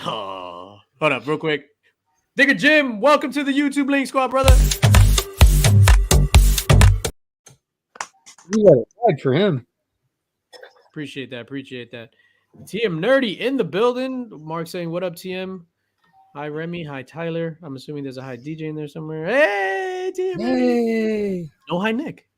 S2: Oh, hold up, real quick. Digger Jim, welcome to the YouTube Link Squad, brother.
S4: You got a flag for him.
S2: Appreciate that. TM Nerdy in the building. Mark saying, "What up, TM?" Hi, Remy. Hi, Tyler. I'm assuming there's a hi DJ in there somewhere. Hey, TM Nerdy.
S4: Hey.
S2: No, hi, Nick.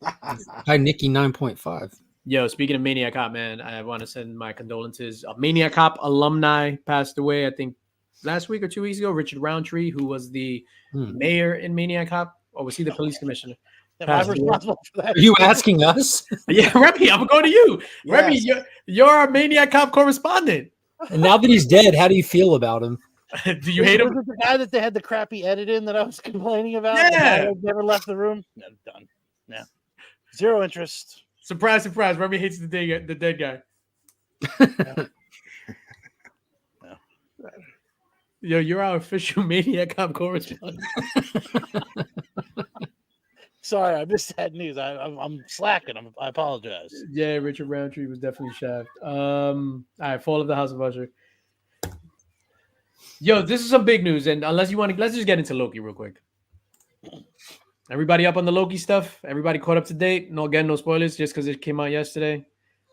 S4: Hi, Nikki 9.5.
S2: Yo, speaking of Maniac Cop, man, I want to send my condolences. A Maniac Cop alumni passed away, I think, last week or 2 weeks ago. Richard Roundtree, who was the mayor in Maniac Cop, or was he the police commissioner?
S5: I'm responsible for that.
S4: Are you asking us?
S2: Yeah, Remy, I'm going to you.
S3: Yes.
S2: Remy, you're our Maniac Cop correspondent.
S4: And now that he's dead, how do you feel about him?
S2: Do you hate him?
S5: Was it the guy that they had the crappy edit in that I was complaining about?
S2: Yeah.
S5: Never left the room. No, done. Yeah. Zero interest.
S2: Surprise, surprise. Remy hates the dead guy.
S5: No.
S2: Yo, you're our official Maniac Cop correspondent.
S5: Sorry, I missed that news. I'm slacking. I apologize.
S2: Yeah, Richard Roundtree was definitely shaft. All right, Fall of the House of Usher. Yo, this is some big news, and unless you want to, let's just get into Loki real quick. Everybody up on the Loki stuff? Everybody caught up to date? No, again, no spoilers, just because it came out yesterday.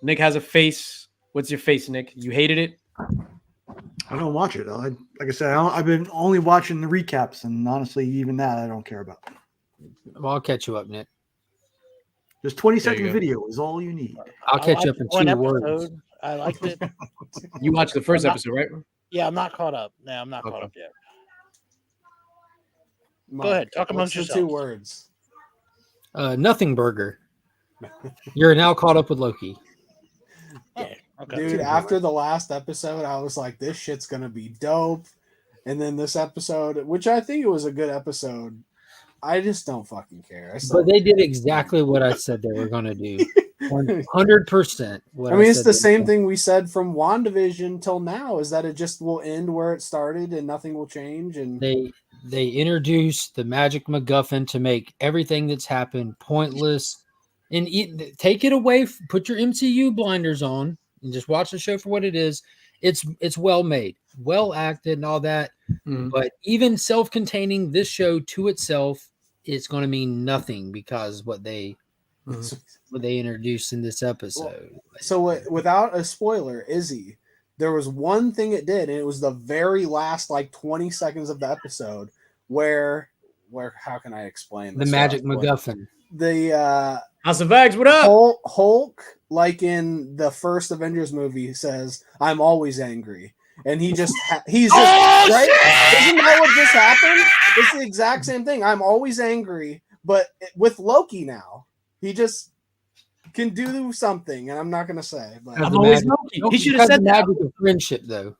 S2: Nick has a face. What's your face, Nick? You hated it?
S1: I don't watch it. Like I said, I've been only watching the recaps, and honestly, even that I don't care about.
S4: Well, I'll catch you up, Nick.
S1: Just 20-second video is all you need.
S4: I'll catch you up in 2 words.
S5: I liked it.
S2: You watched the first episode, right?
S5: Yeah, I'm not caught up. No, I'm not caught up yet. Go ahead. Talk amongst yourselves.
S3: 2 words.
S4: Nothing burger. You're now caught up with Loki.
S5: Yeah. Okay.
S3: Dude, after the last episode, I was like, this shit's going to be dope. And then this episode, which I think it was a good episode, I just don't fucking care.
S4: But they did exactly what I said they were going to do. 100%.
S3: I mean, it's the same thing we said from WandaVision till now, is that it just will end where it started and nothing will change. And
S4: they introduced the magic MacGuffin to make everything that's happened pointless and take it away. Put your MCU blinders on and just watch the show for what it is. It's well made, well acted, and all that. But even self-containing, this show to itself, it's going to mean nothing because what they introduced in this episode.
S3: So without a spoiler, Izzy, there was one thing it did, and it was the very last 20 seconds of the episode where how can I explain this?
S4: The magic MacGuffin.
S3: The
S2: House of Vags, what up?
S3: Hulk, like in the first Avengers movie, says, "I'm always angry," and he's just right. Shit! Isn't that what just happened? It's the exact same thing. I'm always angry, but with Loki now, he just can do something, and I'm not gonna say. But
S2: I'm always Loki. He should have said
S4: the
S2: that.
S4: magic of friendship, though.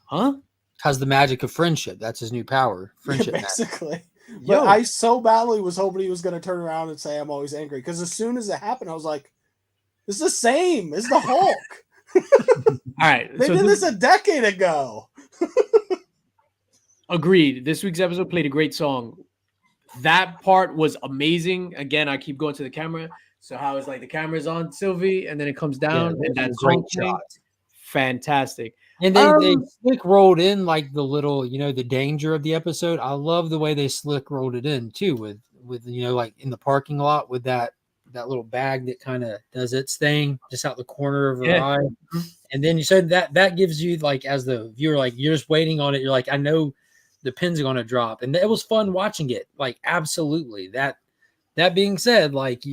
S2: Huh?
S4: Has the magic of friendship. That's his new power. Friendship,
S3: basically. But I so badly was hoping he was going to turn around and say, "I'm always angry," because as soon as it happened, I was like, "It's the same. It's the Hulk."
S2: All right,
S3: they did this a decade ago.
S2: Agreed. This week's episode played a great song. That part was amazing. Again, I keep going to the camera. So how it's like the camera's on Sylvie, and then it comes down, and that's
S4: great shot.
S2: Fantastic.
S4: And they slick rolled in like the little, the danger of the episode. I love the way they slick rolled it in too, with like in the parking lot with that little bag that kind of does its thing just out the corner of her eye. And then you said that gives you, like, as the viewer, like, you're just waiting on it. You're like, I know the pin's going to drop, and it was fun watching it. Like, absolutely. That being said, like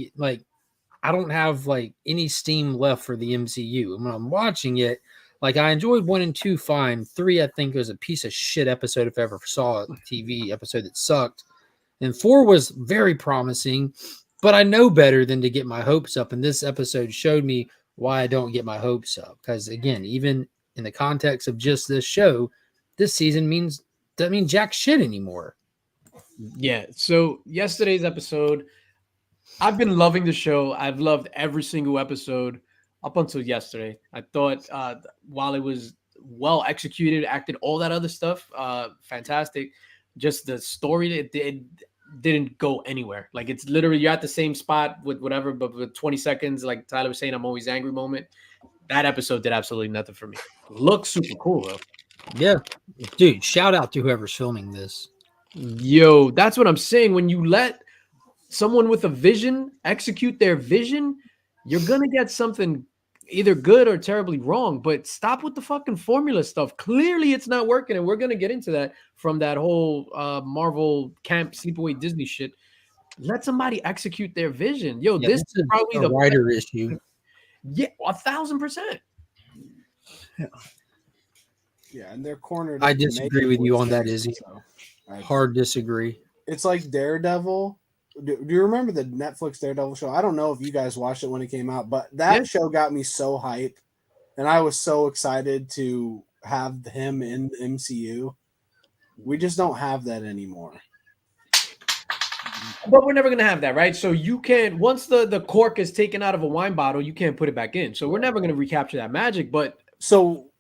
S4: I don't have like any steam left for the MCU, and when I'm watching it, like, I enjoyed 1 and 2 fine. 3, I think, was a piece of shit episode if I ever saw a TV episode that sucked. And 4 was very promising, but I know better than to get my hopes up. And this episode showed me why I don't get my hopes up. Because, again, even in the context of just this show, this season doesn't mean jack shit anymore.
S2: Yeah. So yesterday's episode, I've been loving the show. I've loved every single episode up until yesterday. I thought while it was well executed, acted, all that other stuff, fantastic. Just the story, it didn't go anywhere. Like, it's literally, you're at the same spot with whatever, but with 20 seconds, like Tyler was saying, I'm always angry moment. that episode did absolutely nothing for me. Looks super cool though.
S4: Yeah, dude. Shout out to whoever's filming this.
S2: Yo, that's what I'm saying. When you let someone with a vision execute their vision, you're gonna get something either good or terribly wrong. But stop with the fucking formula stuff. Clearly, it's not working, and we're gonna get into that from that whole Marvel camp sleepaway Disney shit. Let somebody execute their vision. Yo, this is probably the
S4: writer issue.
S2: Yeah, 1,000%.
S3: Yeah, and they're cornered.
S4: I disagree with you on that, Izzy.
S3: So
S4: hard disagree.
S3: It's like Daredevil. Do you remember the Netflix Daredevil show? I don't know if you guys watched it when it came out, but that show got me so hyped, and I was so excited to have him in the MCU. We just don't have that anymore.
S2: But we're never going to have that, right? So you can't, once the cork is taken out of a wine bottle, you can't put it back in. So we're never going to recapture that magic. But
S3: so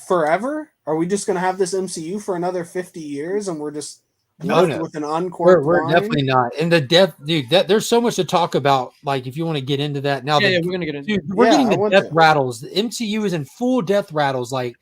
S3: forever? Are we just going to have this MCU for another 50 years and we're just left with an uncorked
S4: We're
S3: wine?
S4: definitely not. And the death, dude, there's so much to talk about. Like, if you want to get into that now,
S2: we're going to get into it.
S4: We're getting the death rattles. The MCU is in full death rattles. Like,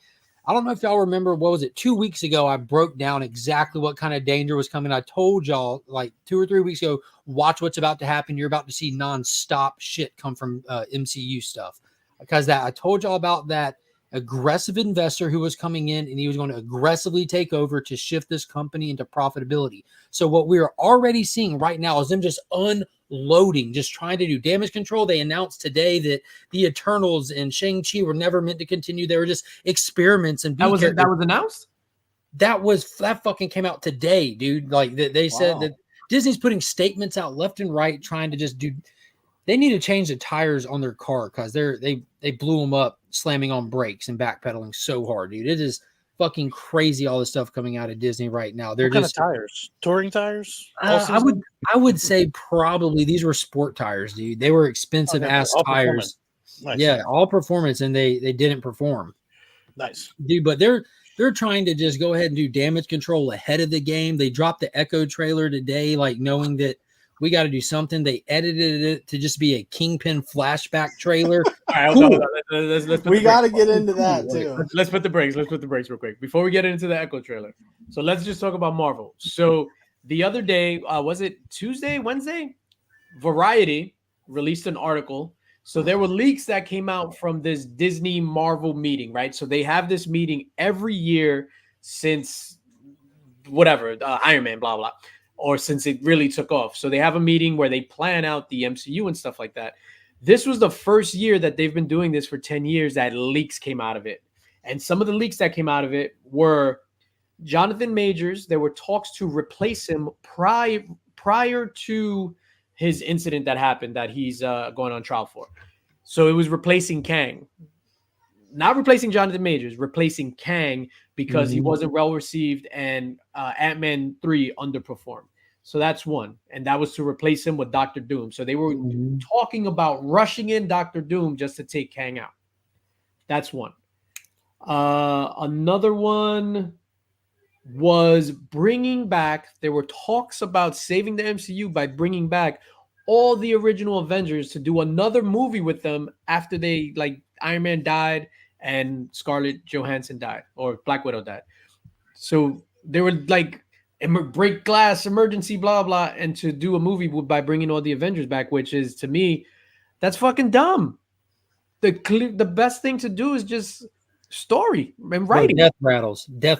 S4: I don't know if y'all remember, what was it, 2 weeks ago, I broke down exactly what kind of danger was coming. I told y'all, like 2 or 3 weeks ago, watch what's about to happen. You're about to see nonstop shit come from MCU stuff. Because I told y'all about that aggressive investor who was coming in, and he was going to aggressively take over to shift this company into profitability. So what we're already seeing right now is them just unloading, just trying to do damage control. They announced today that the Eternals and Shang-Chi were never meant to continue. They were just experiments. And
S2: that was announced?
S4: That fucking came out today, dude. Like they said that Disney's putting statements out left and right, trying to just do. They need to change the tires on their car because they blew them up, slamming on brakes and backpedaling so hard, dude. It is fucking crazy, all the stuff coming out of Disney right now. They're
S5: what kind of tires? Touring tires?
S4: I would say probably these were sport tires, dude. They were expensive ass tires.
S5: Nice.
S4: Yeah, all performance, and they didn't perform.
S5: Nice,
S4: dude. But they're trying to just go ahead and do damage control ahead of the game. They dropped the Echo trailer today, like knowing that we got to do something. They edited it to just be a Kingpin flashback trailer.
S2: All right,
S3: cool. We got to get into that too.
S2: Let's put the brakes. Let's put the brakes real quick before we get into the Echo trailer. So let's just talk about Marvel. So the other day, was it Tuesday, Wednesday? Variety released an article. So there were leaks that came out from this Disney Marvel meeting, right? So they have this meeting every year since whatever, Iron Man, blah, blah. Or since it really took off. So they have a meeting where they plan out the MCU and stuff like that. This was the first year that they've been doing this for 10 years that leaks came out of it. And some of the leaks that came out of it were Jonathan Majors. There were talks to replace him prior to his incident that happened that he's going on trial for. So it was replacing Kang. Not replacing Jonathan Majors, replacing Kang because he wasn't well received and Ant-Man 3 underperformed. So that's one. And that was to replace him with Dr. Doom. So they were talking about rushing in Dr. Doom just to take Kang out. That's one. Another one was bringing back, there were talks about saving the MCU by bringing back all the original Avengers to do another movie with them after they, like, Iron Man died and Scarlett Johansson died, or Black Widow died. So they were like, break glass, emergency, blah, blah, and to do a movie by bringing all the Avengers back, which is, to me, that's fucking dumb. The best thing to do is just story and writing.
S4: Death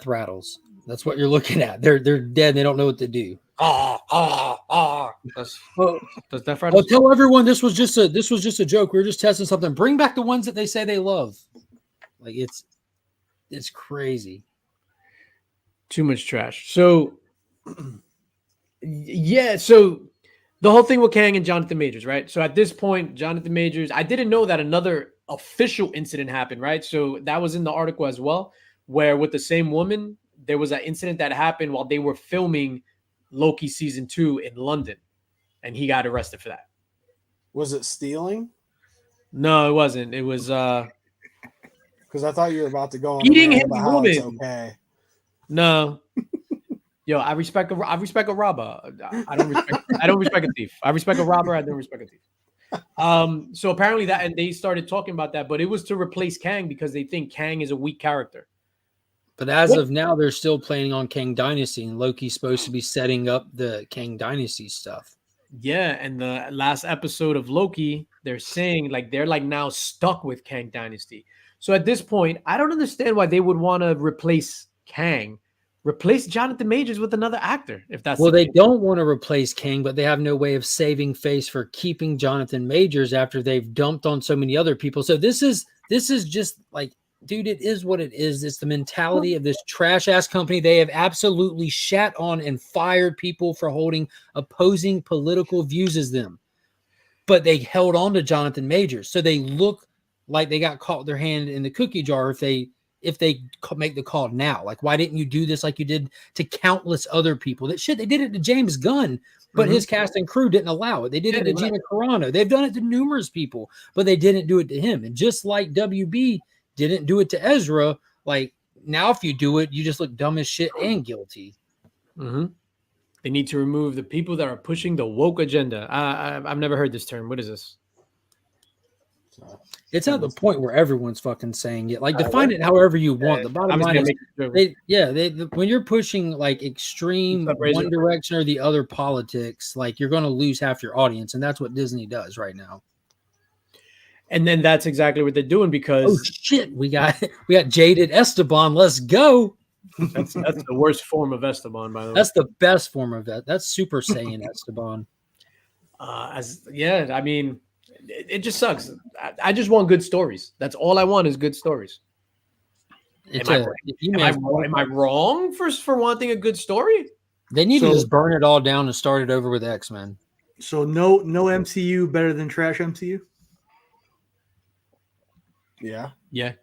S4: rattles. That's what you're looking at. They're dead. They don't know what to do.
S2: Does Death rattles?
S4: Well, tell everyone this was just a joke. We were just testing something. Bring back the ones that they say they love. Like it's crazy.
S2: Too much trash. So yeah, so the whole thing with Kang and Jonathan Majors, right? So at this point, Jonathan Majors, I didn't know that another official incident happened, right? So that was in the article as well, where with the same woman, there was an incident that happened while they were filming Loki season 2 in London, and he got arrested for that.
S3: Was it stealing?
S2: No, it wasn't. It was
S3: because I thought you were about to go on
S2: eating his
S3: woman. Okay.
S2: No. Yo, I respect a robber. I don't respect a thief. I respect a robber. I don't respect a thief. So apparently that, and they started talking about that, but it was to replace Kang because they think Kang is a weak character.
S4: But as of now, they're still planning on Kang Dynasty, and Loki's supposed to be setting up the Kang Dynasty stuff.
S2: Yeah, and the last episode of Loki, they're saying they're now stuck with Kang Dynasty. So at this point, I don't understand why they would want to replace Kang. Replace Jonathan Majors with another actor, if that's
S4: they don't want to replace Kang, but they have no way of saving face for keeping Jonathan Majors after they've dumped on so many other people. So this is just dude, it is what it is. It's the mentality of this trash ass company. They have absolutely shat on and fired people for holding opposing political views as them, but they held on to Jonathan Majors, so they look like they got caught with their hand in the cookie jar if they make the call now. Why didn't you do this like you did to countless other people? They did it to James Gunn, but his cast and crew didn't allow it. They did it to Gina Carano. They've done it to numerous people, but they didn't do it to him. And just like WB didn't do it to Ezra, now if you do it, you just look dumb as shit and guilty.
S2: They need to remove the people that are pushing the woke agenda. I've never heard this term. What is this?
S4: It's at the point where everyone's fucking saying it. Define it however you want. The bottom line is, when you're pushing extreme one direction or the other politics, you're going to lose half your audience, and that's what Disney does right now.
S2: And then that's exactly what they're doing because
S4: we got jaded Esteban. Let's go.
S2: That's the worst form of Esteban, by the way.
S4: That's the best form of that. That's Super Saiyan Esteban.
S2: I mean, it just sucks. I just want good stories. That's all I want is good stories. Am I wrong for wanting a good story?
S4: They need to just burn it all down and start it over with X-Men.
S1: So no MCU better than trash MCU?
S3: Yeah.
S4: Nick,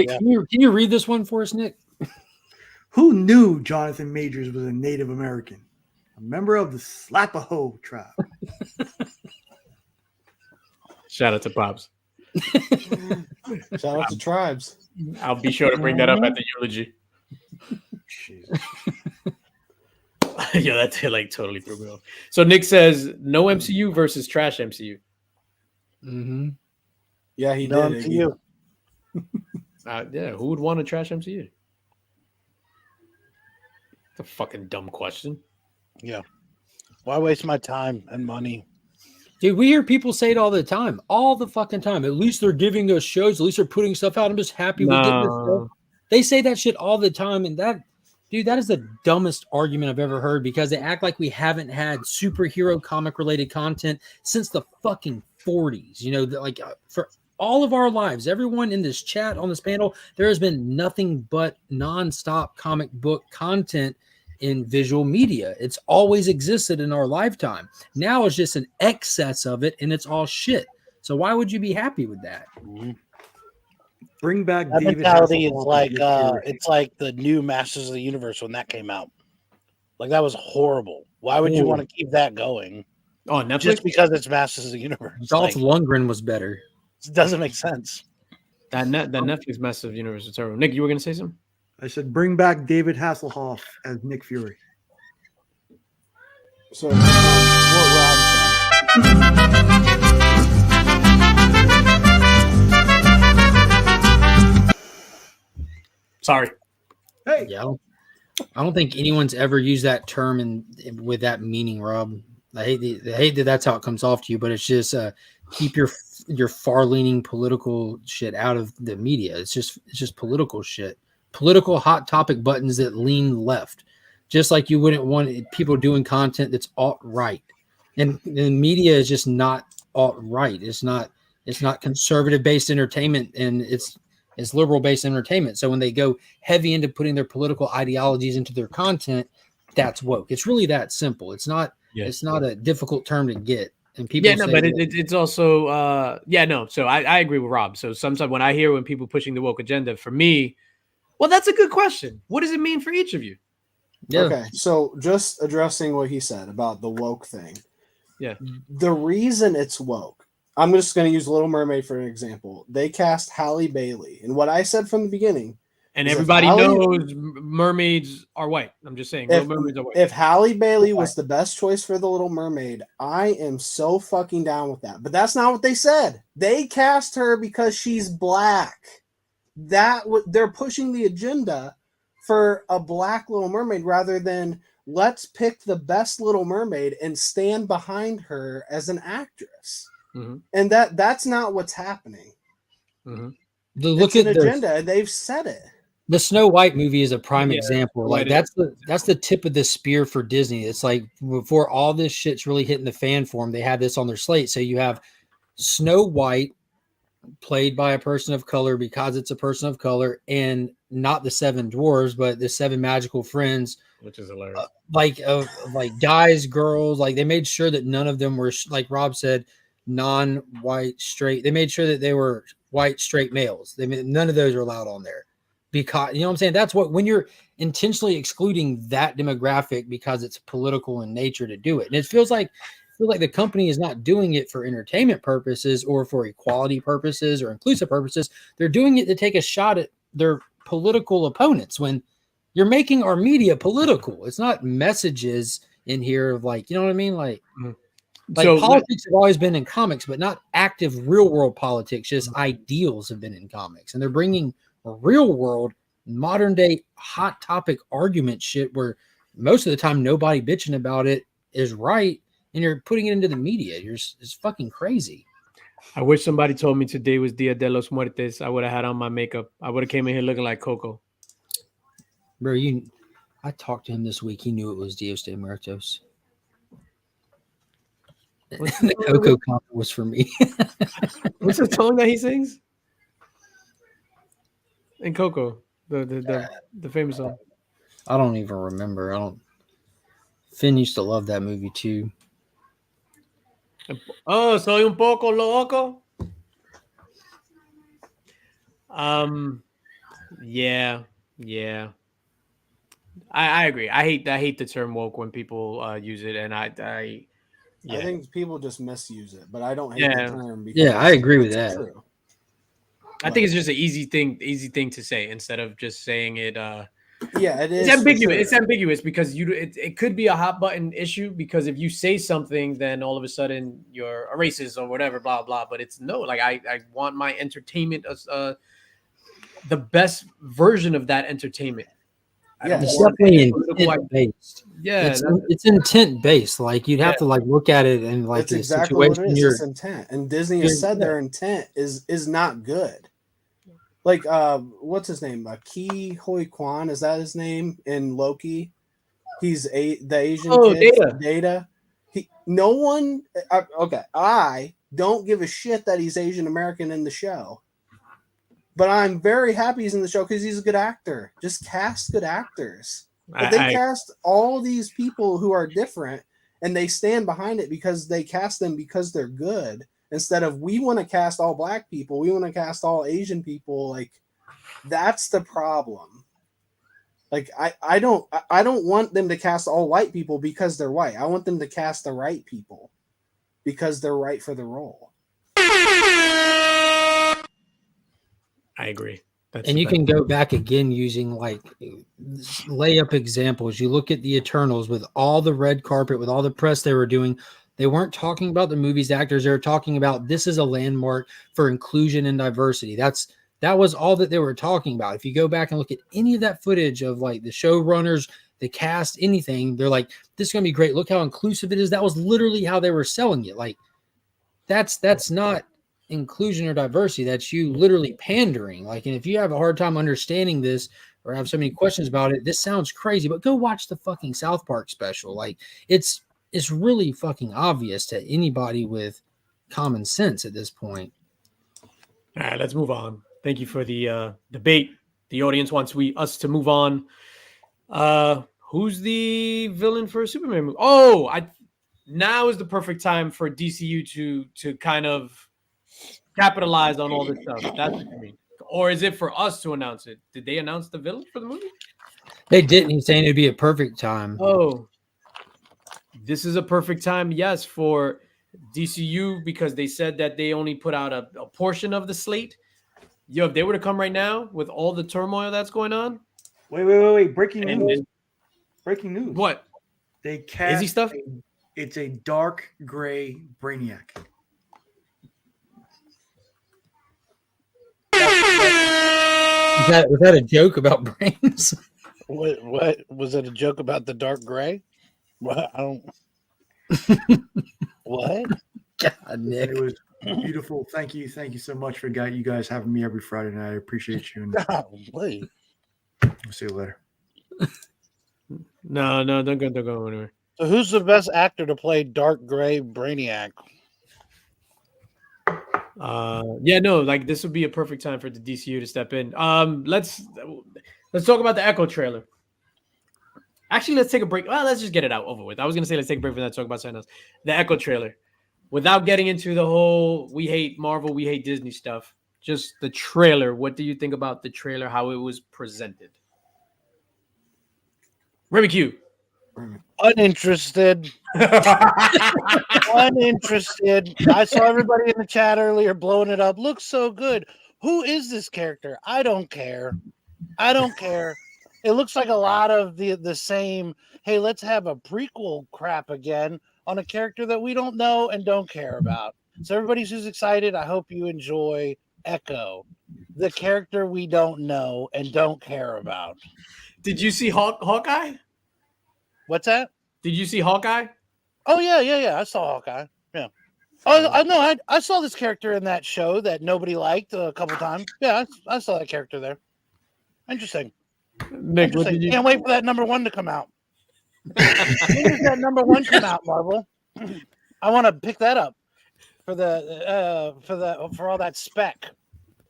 S4: can you read this one for us, Nick?
S1: Who knew Jonathan Majors was a Native American? A member of the Slapaho tribe.
S2: Shout out to Pops.
S3: Shout out to tribes.
S2: I'll be sure to bring that up at the eulogy. Yeah, that totally threw me off. So Nick says no MCU versus trash MCU.
S3: Yeah, he
S5: no
S3: did.
S5: MCU.
S2: Yeah, who would want a trash MCU? It's a fucking dumb question.
S5: Yeah. Why waste my time and money?
S4: Dude, we hear people say it all the time. All the fucking time. At least they're giving us shows. At least they're putting stuff out. I'm just happy with getting this stuff. They say that shit all the time. And that is the dumbest argument I've ever heard because they act like we haven't had superhero comic related content since the fucking 40s. For all of our lives, everyone in this chat on this panel, there has been nothing but nonstop comic book content in visual media. It's always existed in our lifetime. Now it's just an excess of it and it's all shit. So why would you be happy with that?
S1: Bring back
S5: that
S1: David
S5: mentality is it's like the new Masters of the Universe when that came out. That was horrible. Why would you want to keep that going?
S2: Oh, Netflix?
S5: Just because it's Masters of the Universe.
S4: Dolph Lundgren was better.
S5: It doesn't make sense.
S2: That Netflix Masters of the Universe is terrible. Nick, you were going to say something?
S1: I said bring back David Hasselhoff as Nick Fury.
S3: So what Rob said.
S2: Sorry.
S1: Hey.
S4: Yeah, I don't think anyone's ever used that term with that meaning, Rob. I hate that that's how it comes off to you, but it's just keep your far-leaning political shit out of the media. It's just political shit. Political hot topic buttons that lean left, just like you wouldn't want people doing content that's alt-right, and the media is just not alt-right. It's not conservative-based entertainment, and it's liberal-based entertainment. So when they go heavy into putting their political ideologies into their content, that's woke. It's really that simple. It's not a difficult term to get. And people
S2: but it's also So I agree with Rob. So sometimes when people pushing the woke agenda, for me, well, that's a good question. What does it mean for each of you?
S4: Yeah.
S3: Okay, so just addressing what he said about the woke thing.
S2: Yeah.
S3: The reason it's woke, I'm just going to use Little Mermaid for an example. They cast Halle Bailey. And what I said from the beginning,
S2: And everybody knows mermaids are white. I'm just saying, Little Mermaids are white.
S3: If Halle Bailey was the best choice for the Little Mermaid, I am so fucking down with that. But that's not what they said. They cast her because she's black. They're pushing the agenda for a black Little Mermaid rather than let's pick the best Little Mermaid and stand behind her as an actress.
S2: Mm-hmm.
S3: And that's not what's happening.
S2: Mm-hmm.
S3: It's an agenda, and they've said it.
S4: The Snow White movie is a prime example. Like that's the tip of the spear for Disney. It's like before all this shit's really hitting the fan form, they have this on their slate. So you have Snow White played by a person of color because it's a person of color, and not the 7 dwarves, but the 7 magical friends,
S2: which is hilarious.
S4: Like guys, girls, like they made sure that none of them were, like Rob said, non-white straight. They made sure that they were white straight males. None of those are allowed on there. Because, you know what I'm saying? That's when you're intentionally excluding that demographic because it's political in nature to do it. And it feels like the company is not doing it for entertainment purposes or for equality purposes or inclusive purposes. They're doing it to take a shot at their political opponents when you're making our media political. It's not messages in here of like, you know what I mean? Like politics have always been in comics, but not active real world politics. Just ideals have been in comics. And they're bringing a real world, modern day hot topic argument shit where most of the time nobody bitching about it is right, and you're putting it into the media. It's fucking crazy.
S2: I wish somebody told me today was Dia de los Muertes. I would have had on my makeup. I would have came in here looking like Coco.
S4: Bro, I talked to him this week. He knew it was Dios de Muertos. The Coco comment was for me.
S2: What's the song that he sings? In Coco, the famous song.
S4: I don't even remember. Finn used to love that movie too.
S2: Oh, soy un poco loco. Yeah. I agree. I hate the term woke when people use it, and I
S3: think people just misuse it, but I don't hate the term.
S4: Yeah, I agree with that.
S3: True.
S2: I think it's just an easy thing to say instead of just saying it.
S3: Yeah, it is.
S2: It's ambiguous. It's ambiguous because it could be a hot button issue because if you say something, then all of a sudden you're a racist or whatever, blah blah. But it's no. Like I want my entertainment the best version of that entertainment.
S4: Yeah, it's definitely intent based.
S2: Yeah,
S4: it's intent based. Like you'd have to like look at it and like
S3: the exactly situation. What it is. It's intent, and Disney has said their intent is not good. Like what's his name? Ki Hoi Kwan, is that his name in Loki? He's the Asian kid. Data. I don't give a shit that he's Asian American in the show. But I'm very happy he's in the show because he's a good actor. Just cast good actors. But they cast all these people who are different, and they stand behind it because they cast them because they're good. Instead of we want to cast all black people, we want to cast all Asian people. Like that's the problem. Like I don't want them to cast all white people because they're white. I want them to cast the right people because they're right for the role.
S2: I agree.
S4: And you can go back again using like layup examples. You look at the Eternals with all the red carpet, with all the press they were doing. They weren't talking about the movie's actors. They were talking about this is a landmark for inclusion and diversity. That was all that they were talking about. If you go back and look at any of that footage of like the showrunners, the cast, anything, they're like, this is going to be great. Look how inclusive it is. That was literally how they were selling it. Like that's not inclusion or diversity. That's you literally pandering. Like, and if you have a hard time understanding this or have so many questions about it, this sounds crazy, but go watch the fucking South Park special. Like it's really fucking obvious to anybody with common sense at this point.
S2: All right, let's move on. Thank you for the debate. The audience wants us to move on. Who's the villain for a Superman movie? Oh, now is the perfect time for DCU to kind of capitalize on all this stuff. That's what I mean. Or is it for us to announce it? Did they announce the villain for the movie?
S4: They didn't. He's saying it'd be a perfect time.
S2: Oh, this is a perfect time, yes, for DCU because they said that they only put out a portion of the slate. Yo, if they were to come right now with all the turmoil that's going on.
S1: Wait. Breaking news. Breaking news.
S2: What?
S1: They cast
S2: Izzy stuff?
S1: It's a dark gray Brainiac.
S4: Was that a joke about brains?
S5: What was it? A joke about the dark gray? What? I don't. What?
S4: God, Nick.
S1: It was beautiful. Thank you so much for you guys having me every Friday night. I appreciate you. And
S5: Wait.
S1: I'll see you later.
S2: No, don't go anywhere.
S5: So who's the best actor to play dark gray Brainiac?
S2: Like this would be a perfect time for the DCU to step in. Let's talk about the Echo trailer. Actually, let's take a break. Well, let's just get it out over with. I was gonna say let's take a break from that, talk about something else. The Echo trailer. Without getting into the whole we hate Marvel, we hate Disney stuff. Just the trailer. What do you think about the trailer? How it was presented? Remy Q.
S5: Uninterested. Uninterested. I saw everybody in the chat earlier blowing it up. Looks so good. Who is this character? I don't care. It looks like a lot of the same. Hey, let's have a prequel crap again on a character that we don't know and don't care about. So everybody's who's excited. I hope you enjoy Echo, the character we don't know and don't care about.
S2: Did you see Hawkeye?
S5: What's that?
S2: Did you see Hawkeye?
S5: Oh yeah. I saw Hawkeye. Yeah. Oh, I know. I saw this character in that show that nobody liked a couple times. Yeah, I saw that character there. Interesting.
S2: Nick, what did you...
S5: Can't wait for that #1 to come out. When does that #1 come out, Marvel? I want to pick that up for all that spec.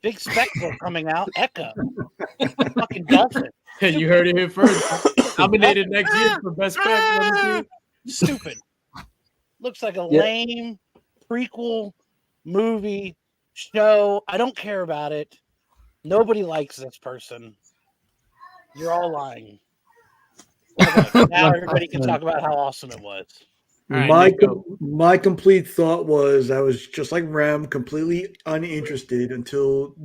S5: Big spec book coming out. Echo. Fucking dolphin.
S2: You heard it here first. Nominated next year for best spec.
S5: Stupid. Looks like a lame prequel movie show. I don't care about it. Nobody likes this person. You're all lying. Okay, now everybody can talk about how awesome it was.
S1: Right, my complete thought was I was just like Rem, completely uninterested until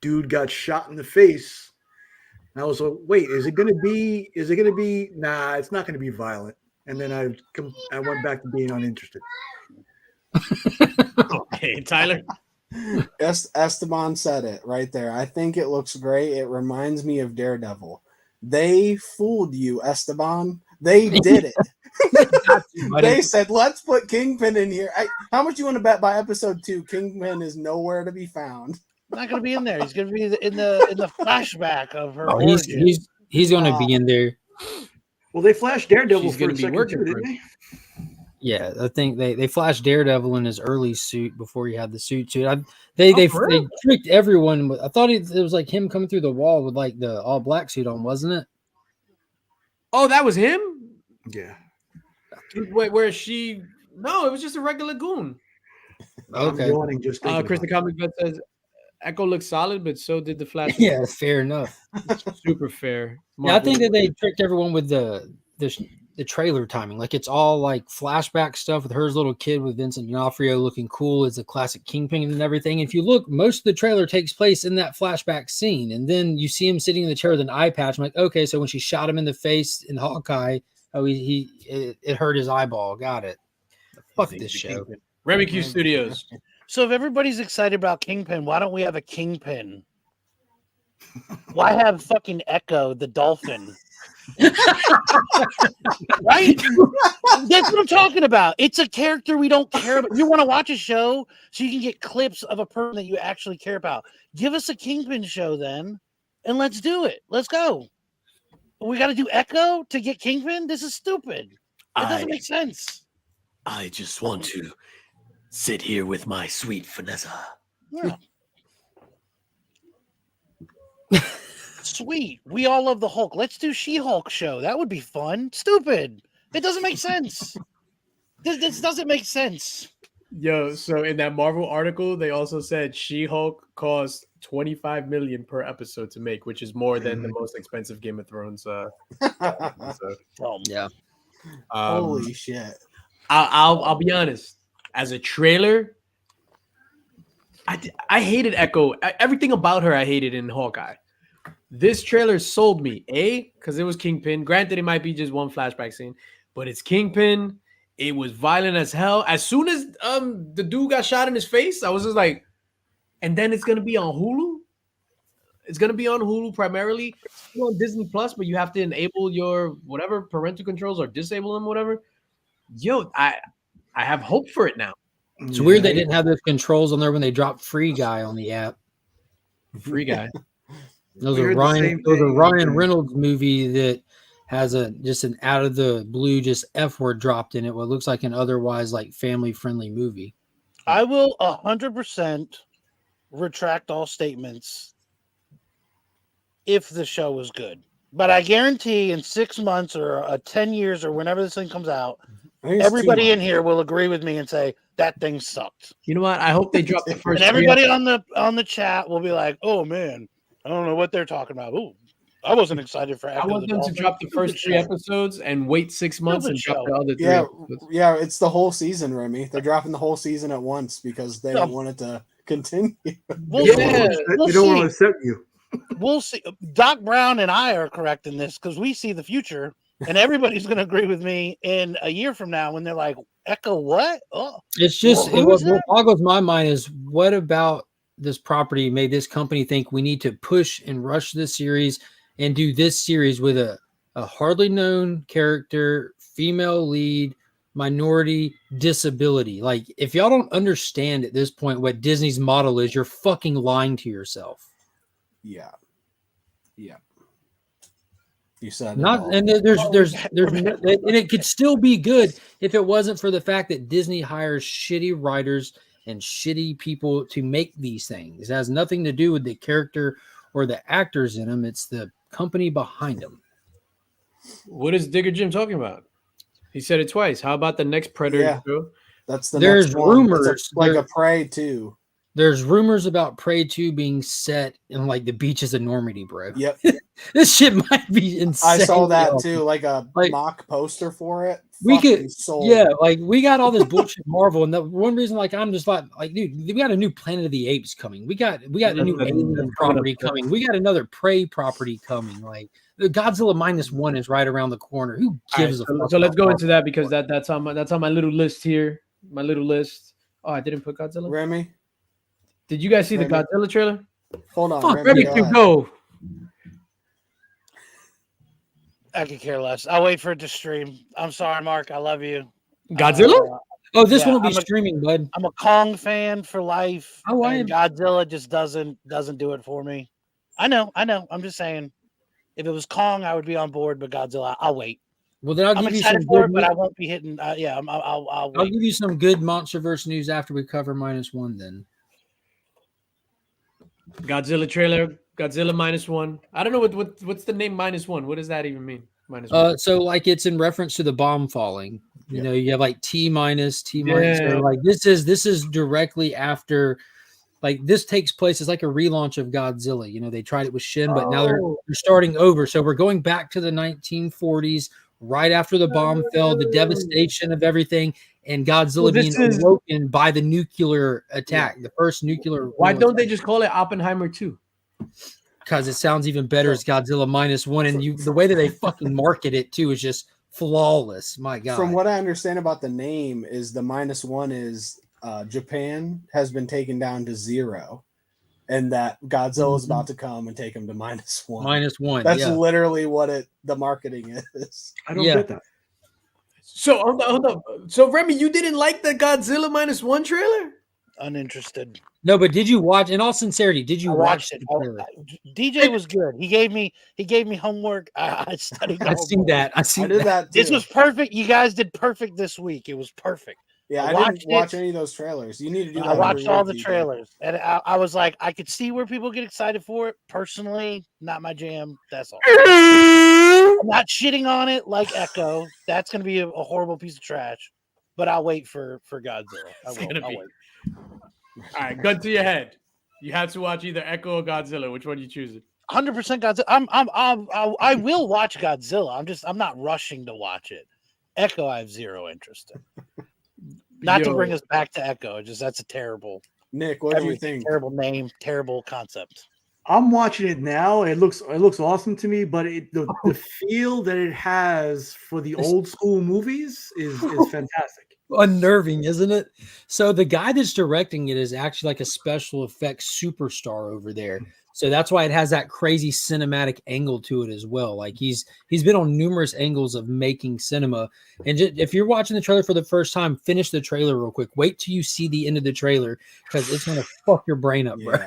S1: dude got shot in the face. And I was like, wait, is it gonna be? Nah, it's not gonna be violent. And then I went back to being uninterested.
S2: Okay, Tyler.
S3: Esteban said it right there. I think it looks great. It reminds me of Daredevil. They fooled you, Esteban. They did it. They said, let's put Kingpin in here. How much you want to bet by episode 2 Kingpin is nowhere to be found?
S5: Not going to be in there. He's going to be in the flashback of her.
S4: He's going to be in there.
S1: Well, they flashed Daredevil for a second too, didn't they?
S4: Yeah, I think they flashed Daredevil in his early suit before he had the suit. They tricked everyone. I thought it was like him coming through the wall with like the all black suit on, wasn't it?
S2: Oh, that was him?
S1: Yeah.
S2: Wait, where is she? No, it was just a regular goon.
S4: Okay.
S2: Chris the Comic Vet says Echo looks solid, but so did the Flash.
S4: Yeah, fair enough.
S2: Super fair.
S4: Yeah, I think that they tricked everyone with the trailer timing. Like it's all like flashback stuff with her little kid with Vincent D'Onofrio looking cool as a classic Kingpin and everything. If you look, most of the trailer takes place in that flashback scene, and then you see him sitting in the chair with an eye patch. I'm like, okay, so when she shot him in the face in Hawkeye, it hurt his eyeball. Got it. Fuck this show.
S2: Remy Q Studios.
S5: So if everybody's excited about Kingpin, why don't we have a Kingpin? Why have fucking Echo the dolphin? Right? That's what I'm talking about. It's a character we don't care about. You want to watch a show so you can get clips of a person that you actually care about. Give us a Kingpin show then, and let's do it. Let's go. We got to do Echo to get Kingpin? This is stupid. It doesn't make sense.
S8: I just want to sit here with my sweet Vanessa.
S5: Yeah. Sweet. We all love the Hulk. Let's do She-Hulk show. That would be fun. Stupid. It doesn't make sense. This doesn't make sense.
S2: Yo, so in that Marvel article, they also said She-Hulk cost $25 million per episode to make, which is more than the most expensive Game of Thrones.
S3: Yeah. Holy shit.
S2: I'll be honest. As a trailer, I hated Echo. Everything about her I hated in Hawkeye. This trailer sold me, because it was Kingpin. Granted, it might be just one flashback scene, but it's Kingpin. It was violent as hell. As soon as the dude got shot in his face, I was just like, and then it's gonna be on Hulu. It's gonna be on Hulu primarily. It's still on Disney Plus, but you have to enable your whatever parental controls or disable them, whatever. Yo, I have hope for it now.
S4: It's weird they didn't have those controls on there when they dropped Free Guy on the app.
S2: Free Guy.
S4: There's a Ryan Reynolds movie that has just an out of the blue just F word dropped in it. What looks like an otherwise like family friendly movie.
S5: I will 100% retract all statements if the show was good. But I guarantee in 6 months or 10 years or whenever this thing comes out, everybody in here will agree with me and say that thing sucked.
S2: You know what? I hope they drop the first.
S5: And everybody on the chat will be like, "Oh man, I don't know what they're talking about." Ooh, I wasn't excited for.
S2: I want them to drop the first 3 episodes and wait 6 months and drop the other 3.
S3: Yeah, it's the whole season, Remy. They're dropping the whole season at once because they don't want it to continue.
S1: They don't want to upset you.
S5: We'll see. Doc Brown and I are correct in this because we see the future, and everybody's going to agree with me in a year from now when they're like, "Echo, what?" Oh,
S4: it's just what boggles my mind is what about this property made this company think we need to push and rush this series and do this series with a hardly known character, female lead, minority, disability. Like, if y'all don't understand at this point what Disney's model is, you're fucking lying to yourself.
S3: Yeah. You said
S4: not, and there's and it could still be good if it wasn't for the fact that Disney hires shitty writers and shitty people to make these things. It has nothing to do with the character or the actors in them. It's the company behind them.
S2: What is Digger Jim talking about? He said it twice. How about the next Predator show?
S3: That's the
S4: there's
S3: next one.
S4: rumors
S3: it's like a Prey 2.
S4: There's rumors about Prey 2 being set in like the beaches of Normandy, bro.
S3: Yep.
S4: This shit might be insane.
S3: I saw that too, like a mock poster for it.
S4: We could, like we got all this bullshit Marvel, and the one reason, like I'm just like, dude, we got a new Planet of the Apes coming. We got a new Alien property coming. We got another Prey property coming. Like the Godzilla -1 is right around the corner. Who gives a fuck?
S2: So let's go into that because that's on my little list here. My little list. Oh, I didn't put Godzilla.
S3: Remy,
S2: did you guys see the Godzilla trailer?
S3: Hold on.
S2: Fuck, ready to go.
S5: I could care less. I'll wait for it to stream. I'm sorry, Mark. I love you.
S2: Godzilla?
S4: This won't be streaming, bud.
S5: I'm a Kong fan for life.
S4: Oh,
S5: and Godzilla just doesn't do it for me. I know. I'm just saying, if it was Kong, I would be on board. But Godzilla, I'll wait.
S4: Well, then
S5: I'm excited for it, but I won't be hitting. I'll wait.
S4: I'll give you some good MonsterVerse news after we cover -1. Then
S2: Godzilla trailer. Godzilla -1. I don't know what's the name -1. What does that even mean? -1.
S4: So like it's in reference to the bomb falling. You know, you have like T-, T-.
S2: Yeah.
S4: So like this is directly after. Like this takes place. It's like a relaunch of Godzilla. You know, they tried it with Shin, but now they're starting over. So we're going back to the 1940s, right after the bomb fell, the devastation of everything, and Godzilla being awoken by the nuclear attack, the first nuclear.
S2: Why don't they just call it Oppenheimer 2?
S4: Because it sounds even better as Godzilla -1, and the way that they fucking market it too is just flawless. My God.
S3: From what I understand about the name, is the -1 is Japan has been taken down to 0, and that Godzilla is about to come and take him to -1.
S4: -1.
S3: That's literally what the marketing is.
S1: I don't get that.
S2: So hold on. So Remy, you didn't like the Godzilla -1 trailer?
S5: Uninterested.
S4: No, but did you watch? In all sincerity, did you watch
S5: it? DJ was good. He gave me homework. I studied.
S4: I seen that. I
S3: did that. Too.
S5: This was perfect. You guys did perfect this week. It was perfect.
S3: Yeah, I didn't watch any of those trailers. You need to do that.
S5: I watched all the trailers, and I was like, I could see where people get excited for it. Personally, not my jam. That's all. I'm not shitting on it like Echo. That's going to be a horrible piece of trash. But I'll wait for Godzilla. I'll wait.
S2: All right, gun to your head. You have to watch either Echo or Godzilla. Which one are you choosing?
S5: 100% Godzilla. I will watch Godzilla. I'm not rushing to watch it. Echo, I have zero interest in. Not to bring us back to Echo. That's a terrible.
S3: Nick, what do you think?
S5: Terrible name, terrible concept.
S1: I'm watching it now. It looks awesome to me, but the feel that it has for the old school movies is fantastic.
S4: Unnerving, isn't it? So the guy that's directing it is actually like a special effects superstar over there. So that's why it has that crazy cinematic angle to it as well. Like he's been on numerous angles of making cinema. And if you're watching the trailer for the first time, finish the trailer real quick. Wait till you see the end of the trailer because it's gonna fuck your brain up, bro.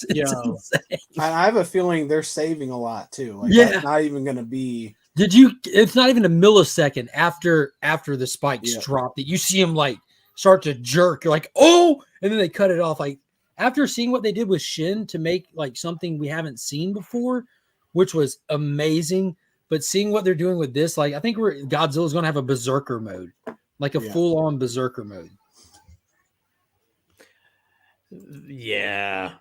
S3: Yeah.
S4: It's insane.
S3: I have a feeling they're saving a lot too. Like that's not even gonna be.
S4: It's not even a millisecond after the spikes drop that you see him like start to jerk. You're like, oh, and then they cut it off. Like after seeing what they did with Shin to make like something we haven't seen before, which was amazing. But seeing what they're doing with this, like I think Godzilla's gonna have a berserker mode, like a full-on berserker mode.
S2: Yeah.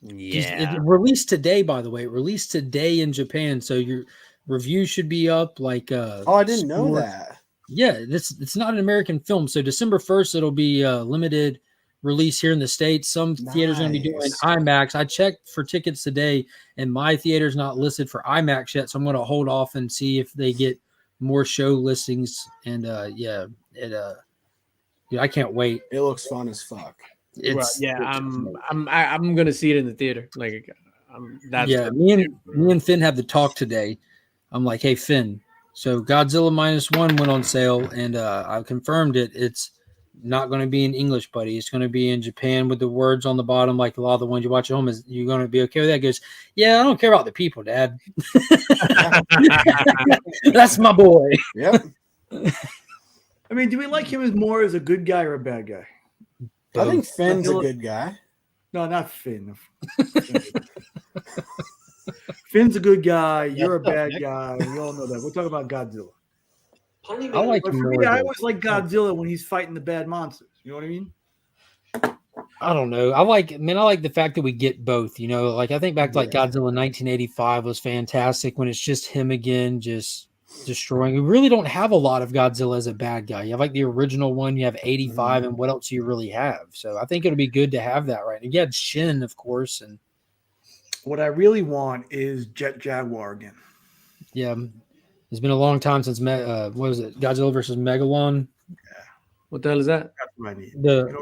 S4: It released today, by the way. It released today in Japan, so your review should be up. Like,
S3: I didn't know that.
S4: Yeah, it's not an American film, so December 1st it'll be limited release here in the States. Some theaters are going to be doing IMAX. I checked for tickets today, and my theater's not listed for IMAX yet, so I'm going to hold off and see if they get more show listings. And I can't wait.
S3: It looks fun as fuck.
S2: I'm gonna see it in the theater. Like,
S4: me and Finn had the talk today. I'm like, hey Finn, so Godzilla -1 went on sale, and I confirmed it. It's not going to be in English, buddy. It's going to be in Japan with the words on the bottom, like a lot of the ones you watch at home. Is you going to be okay with that? He goes, yeah, I don't care about the people, Dad. That's my boy.
S3: Yep.
S1: I mean, do we like him more as a good guy or a bad guy?
S3: I think Finn's a good guy.
S1: No, not Finn. Finn's a good guy. You're a bad guy. We all know that. We're talking about Godzilla.
S4: I like him more.
S1: I always like Godzilla when he's fighting the bad monsters. You know what I mean?
S4: I don't know. I like the fact that we get both. You know, like I think back to like Godzilla 1985 was fantastic when it's just him again, just destroying. We really don't have a lot of Godzilla as a bad guy. You have like the original one, you have 85, and what else do you really have? So I think it'll be good to have that, right? And you had Shin, of course, and
S1: what I really want is Jet Jaguar again.
S4: Yeah, it's been a long time since what was it? Godzilla versus Megalon.
S1: Yeah.
S2: What the hell is that?
S1: That's what I need.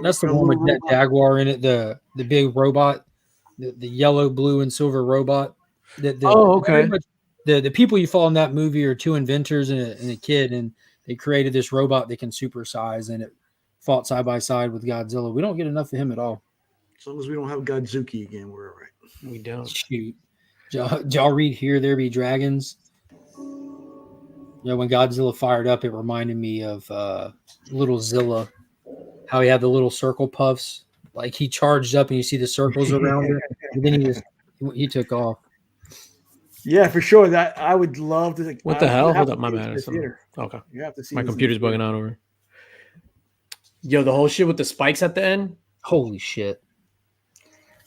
S4: That's the one with Jet Jaguar in it. The big robot, the yellow, blue, and silver robot.
S2: Okay.
S4: The people you follow in that movie are two inventors and a kid, and they created this robot that can supersize, and it fought side by side with Godzilla. We don't get enough of him at all.
S1: As long as we don't have Godzuki again, we're all right.
S2: We don't.
S4: Shoot. Y'all read Here There Be Dragons? You know, when Godzilla fired up, it reminded me of Little Zilla, how he had the little circle puffs. Like he charged up and you see the circles around it, and then he took off.
S1: Yeah, for sure. That I would love to.
S2: What the hell? Hold up, my bad. Okay,
S1: you have to see.
S2: My computer's bugging out over. Yo, the whole shit with the spikes at the end.
S4: Holy shit!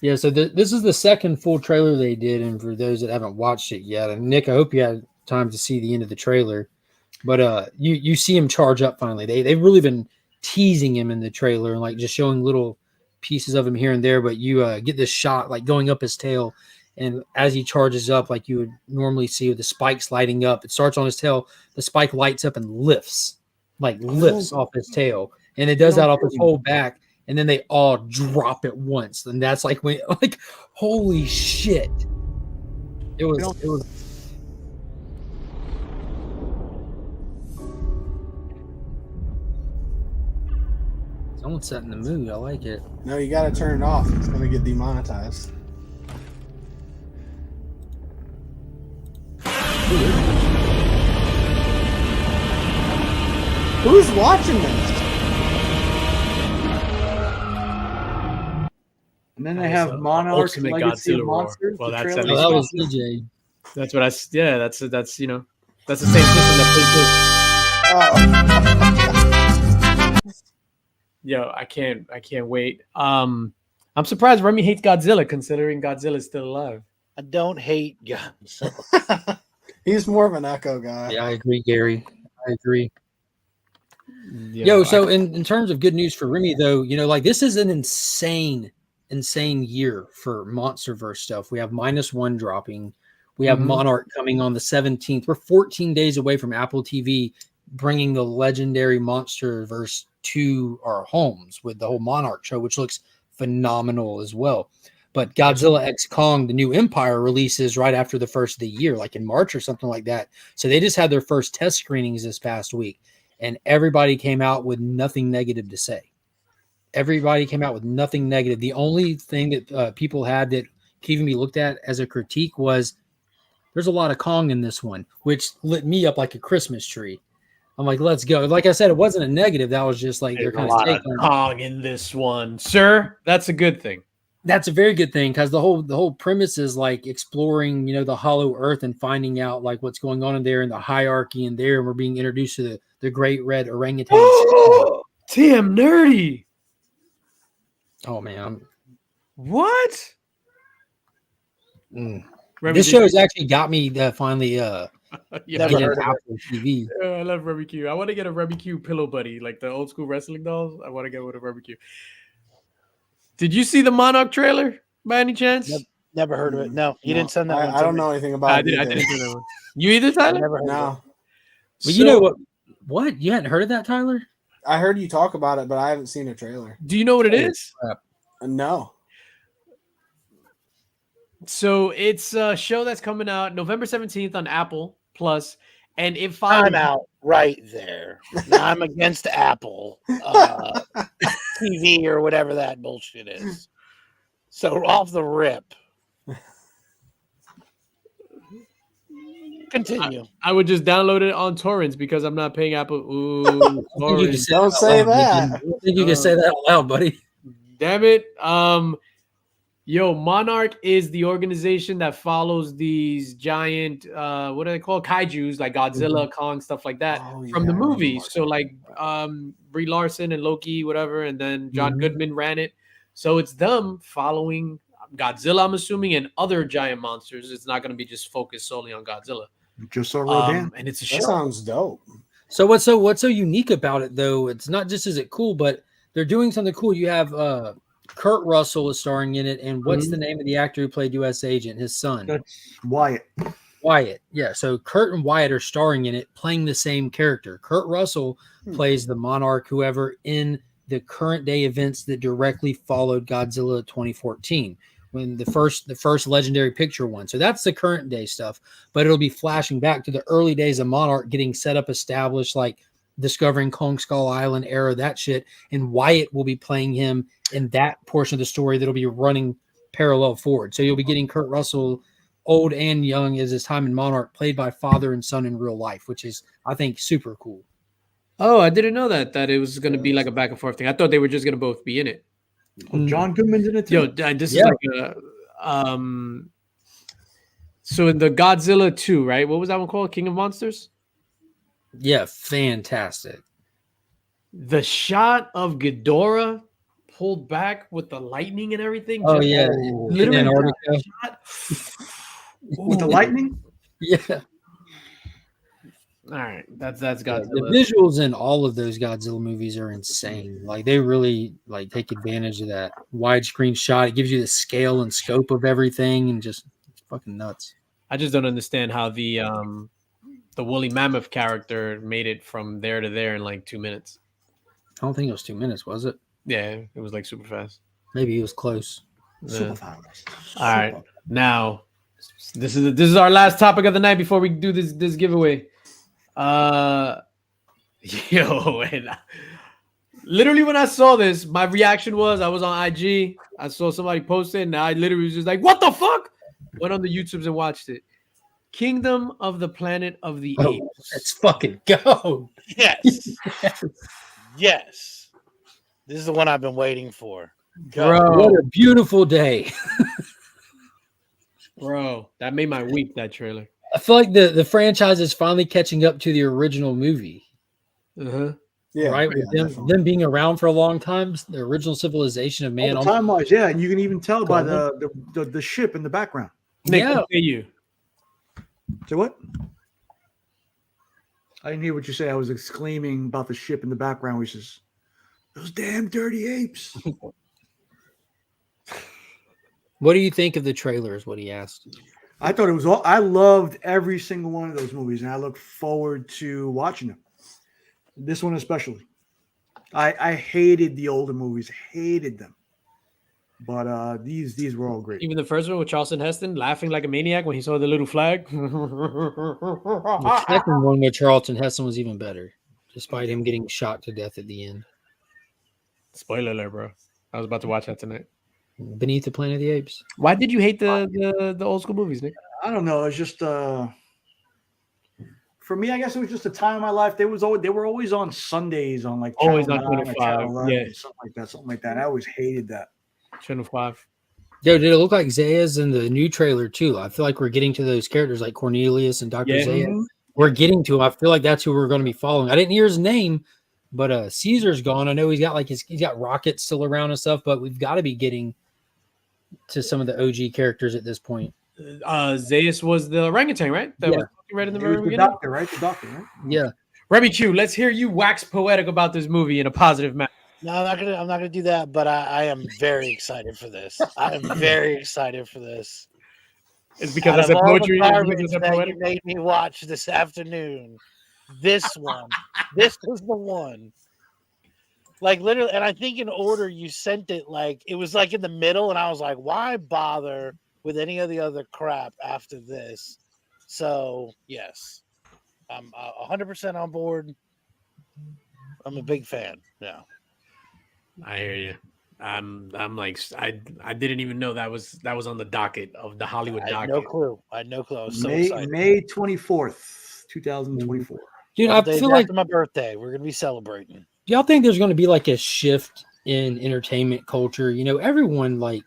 S4: Yeah, so this is the second full trailer they did, and for those that haven't watched it yet, and Nick, I hope you had time to see the end of the trailer, but you see him charge up finally. They've really been teasing him in the trailer and like just showing little pieces of him here and there, but you get this shot like going up his tail. And as he charges up, like you would normally see with the spikes lighting up, it starts on his tail. The spike lights up and lifts off his tail. And it does that off his whole back. And then they all drop at once. And that's like, holy shit. It was. Someone's setting the mood. I like it.
S3: No, you got to turn it off. It's going to get demonetized. Who's watching this?
S1: And then they have Monarch Legacy of Monsters.
S2: Well, that
S4: was DJ.
S2: That's what that's the same system that plays. Yo, I can't wait. I'm surprised Remy hates Godzilla, considering Godzilla is still alive.
S5: I don't hate Godzilla.
S3: He's more of an Echo guy.
S4: Yeah, I agree, Gary. I agree. Yo, so in terms of good news for Remy, though, like this is an insane year for MonsterVerse stuff. We have -1 dropping. We have Monarch coming on the 17th. We're 14 days away from Apple TV bringing the legendary MonsterVerse to our homes with the whole Monarch show, which looks phenomenal as well. But Godzilla X Kong, the new Empire, releases right after the first of the year, like in March or something like that. So they just had their first test screenings this past week, and everybody came out with nothing negative to say. Everybody came out with nothing negative. The only thing that people had that could even be looked at as a critique was there's a lot of Kong in this one, which lit me up like a Christmas tree. I'm like, let's go. Like I said, it wasn't a negative. That was just like
S2: There's
S4: they're kind
S2: a lot
S4: of
S2: Kong in this one, sir. That's a good thing.
S4: That's a very good thing because the whole premise is like exploring, the hollow earth and finding out like what's going on in there and the hierarchy in there. And we're being introduced to the great red orangutan.
S2: Damn nerdy.
S4: Oh man.
S2: What?
S4: This show has actually got me finally
S2: Never
S4: heard of Apple TV.
S2: I love Remy Q. I want to get a Remy Q pillow buddy, like the old school wrestling dolls. I want to get with a Remy Q. Did you see the Monarch trailer by any chance?
S5: Never heard of it. No, you didn't send that one.
S3: I don't know anything about it.
S2: I didn't see that one. You either, Tyler?
S5: Never heard
S3: No.
S5: of it.
S4: Well, you know what? What? You hadn't heard of that, Tyler?
S3: I heard you talk about it, but I haven't seen a trailer.
S2: Do you know what it is?
S3: No.
S2: So it's a show that's coming out November 17th on Apple Plus, and it follows.
S5: I'm out right there. Now I'm against Apple TV or whatever that bullshit is. So off the rip. Continue.
S2: I would just download it on torrents because I'm not paying Apple. Ooh, torrents.
S3: Don't say that.
S4: I think you can say that out loud, buddy.
S2: Damn it. Yo, Monarch is the organization that follows these giant, what are they called? Kaijus, like Godzilla, Kong, stuff like that from the movies. So like Brie Larson and Loki, whatever, and then John Goodman ran it. So it's them following Godzilla, I'm assuming, and other giant monsters. It's not going to be just focused solely on Godzilla.
S1: Just saw Rodan.
S2: And it's a show.
S3: That sounds dope.
S4: So what's so unique about it though? It's not just is it cool, but they're doing something cool. You have Kurt Russell is starring in it, and what's the name of the actor who played U.S. Agent? His son.
S1: That's Wyatt.
S4: Wyatt, yeah. So Kurt and Wyatt are starring in it, playing the same character. Kurt Russell plays the Monarch, whoever, in the current day events that directly followed Godzilla 2014, when the first legendary picture one. So that's the current day stuff, but it'll be flashing back to the early days of Monarch getting set up, established, like discovering Kong Skull Island era, that shit. And Wyatt will be playing him in that portion of the story that'll be running parallel forward. So you'll be getting Kurt Russell, old and young, as his time in Monarch, played by father and son in real life, which is, I think, super cool.
S2: Oh, I didn't know that it was going to be like a back and forth thing. I thought they were just going to both be in it.
S1: Oh, John Goodman's in it too.
S2: Yo, this is like a so in the Godzilla 2, right? What was that one called? King of Monsters?
S4: Yeah, fantastic.
S2: The shot of Ghidorah pulled back with the lightning and everything.
S4: Oh, yeah.
S2: Literally
S4: Antarctica.
S1: With the lightning?
S4: Yeah.
S2: All right. That's Godzilla.
S4: The visuals in all of those Godzilla movies are insane. Like they really like take advantage of that widescreen shot. It gives you the scale and scope of everything, and just it's fucking nuts.
S2: I just don't understand how the woolly mammoth character made it from there to there in like 2 minutes.
S4: I don't think it was 2 minutes, was it?
S2: Yeah, it was like super fast.
S4: Maybe it was close.
S1: Super fast.
S2: All right. Now, this is our last topic of the night before we do this giveaway. And literally when I saw this, my reaction was I was on IG. I saw somebody post it, and I literally was just like, "What the fuck?" Went on the YouTubes and watched it. Kingdom of the Planet of the Apes.
S4: Let's fucking go.
S5: Yes. Yes. This is the one I've been waiting for.
S2: Bro,
S4: what a beautiful day.
S2: Bro, that made my week, that trailer.
S4: I feel like the franchise is finally catching up to the original movie.
S2: Uh-huh.
S3: Yeah,
S4: right? With them being around for a long time, the original civilization of man.
S1: Time-wise, yeah, and you can even tell by the ship in the background.
S2: Nick,
S4: yeah.
S2: you.
S1: So what? I didn't hear what you say. I was exclaiming about the ship in the background, which is those damn dirty apes.
S4: What do you think of the trailer? Is what he asked.
S1: I thought it was all. I loved every single one of those movies, and I look forward to watching them. This one especially. I hated the older movies, hated them, but these were all great.
S2: Even the first one with Charlton Heston laughing like a maniac when he saw the little flag.
S4: The second one with Charlton Heston was even better, despite him getting shot to death at the end.
S2: Spoiler alert, bro. I was about to watch that tonight.
S4: Beneath the Planet of the Apes.
S2: Why did you hate the old school movies, Nick?
S1: I don't know. It's just for me. I guess it was just a time in my life. They were always on Sundays on like
S2: Always
S1: Channel
S2: on
S1: 9 or
S2: 25,
S1: Channel 11,
S2: yeah.
S1: something like that. I always hated that.
S2: Channel 5.
S4: Yo, did it look like Zaya's in the new trailer too? I feel like we're getting to those characters like Cornelius and Dr. Zaya. We're getting to him. I feel like that's who we're going to be following. I didn't hear his name, but Caesar's gone. I know he's got Rocket still around and stuff, but we've got to be getting to some of the OG characters at this point.
S2: Zayas was the orangutan, right? That was right in the very beginning.
S1: The doctor, right?
S4: Yeah.
S2: Remy Q, let's hear you wax poetic about this movie in a positive manner.
S5: No, I'm not gonna do that, but I am very excited for this. I am very excited for this.
S2: It's because I said poetry.
S5: That you made me watch this afternoon. This one. This was the one. Like literally, and I think in order you sent it, like it was like in the middle, and I was like, why bother with any of the other crap after this? So yes, I'm 100% on board. I'm a big fan. Yeah,
S2: I hear you. I'm like I didn't even know that was on the docket of the Hollywood docket.
S5: I had no clue. I was so excited.
S1: May 24th, 2024.
S4: Dude, I feel like
S5: my birthday. We're gonna be celebrating.
S4: Do y'all think there's going to be like a shift in entertainment culture? You know, everyone like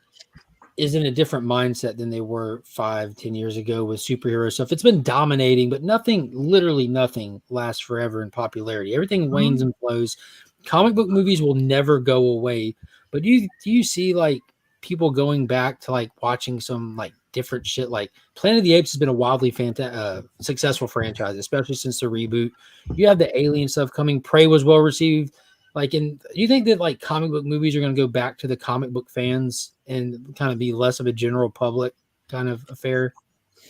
S4: is in a different mindset than they were 5-10 years ago with superhero stuff. It's been dominating, but literally nothing lasts forever in popularity. Everything wanes and flows. Comic book movies will never go away. But do you see like people going back to like watching some like different shit? Like Planet of the Apes has been a wildly successful franchise, especially since the reboot. You have the Alien stuff coming. Prey was well received. Like, do you think that like comic book movies are going to go back to the comic book fans and kind of be less of a general public kind of affair?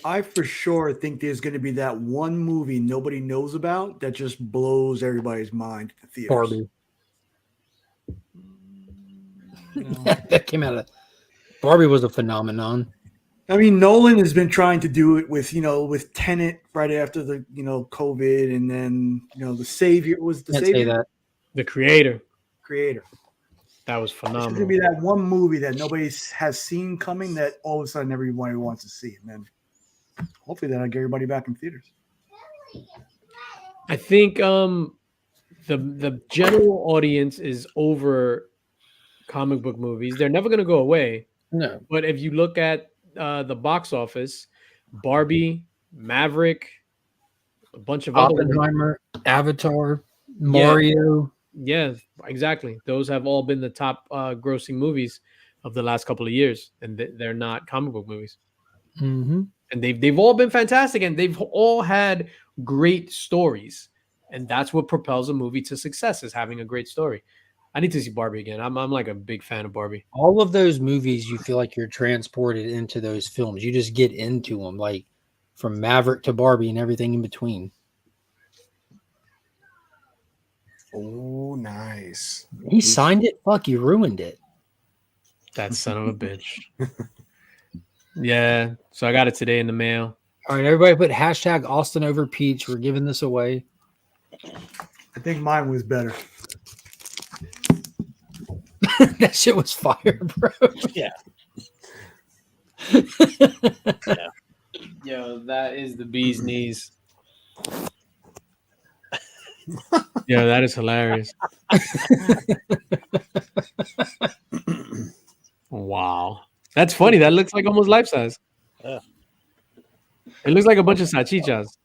S1: I for sure think there's going to be that one movie nobody knows about that just blows everybody's mind at the theaters.
S4: Barbie. That came out of Barbie was a phenomenon.
S1: I mean, Nolan has been trying to do it with Tenet right after the COVID, and then the Savior was the Savior.
S4: Say that.
S2: The Creator.
S1: That
S2: was phenomenal.
S1: It's going to be that one movie that nobody has seen coming that all of a sudden everybody wants to see, and then hopefully that'll get everybody back in theaters.
S2: I think the general audience is over comic book movies. They're never going to go away.
S4: No.
S2: But if you look at the box office, Barbie, Maverick, a bunch of
S4: Oppenheimer, Avatar, Mario.
S2: Yeah, exactly. Those have all been the top grossing movies of the last couple of years, and they're not comic book movies.
S4: Mm-hmm.
S2: And they've all been fantastic, and they've all had great stories, and that's what propels a movie to success, is having a great story. I need to see Barbie again. I'm like a big fan of Barbie.
S4: All of those movies, you feel like you're transported into those films. You just get into them, like from Maverick to Barbie and everything in between.
S3: Oh, nice.
S4: He signed it. Fuck, you ruined it.
S2: That son of a bitch. Yeah, so I got it today in the mail.
S4: All right, everybody put hashtag Austin over Peach. We're giving this away.
S1: I think mine was better.
S4: That shit was fire, bro.
S5: Yeah.
S2: Yeah. Yo, that is the bee's knees. Yo, that is hilarious. Wow. That's funny. That looks like almost life size.
S5: Yeah.
S2: It looks like a bunch of salchichas.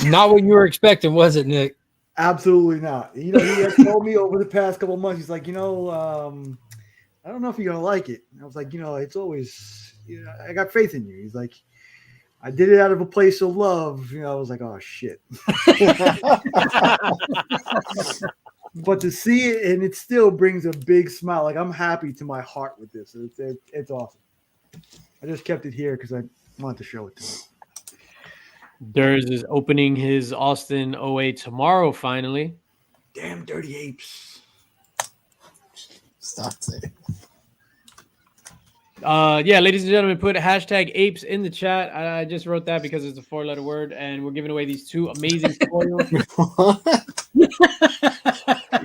S4: Not what you were expecting, was it, Nick?
S1: Absolutely not. He has told me over the past couple of months, he's like, I don't know if you're going to like it. And I was like, it's always, I got faith in you. He's like, I did it out of a place of love. I was like, oh shit. But to see it, and it still brings a big smile. Like I'm happy to my heart with this. It's awesome. I just kept it here because I wanted to show it to him.
S2: Durs is opening his Austin OA tomorrow, finally.
S1: Damn dirty apes.
S3: Stop saying.
S2: Yeah, ladies and gentlemen, put hashtag apes in the chat. I just wrote that because it's a 4-letter word, and we're giving away these 2 amazing spoils.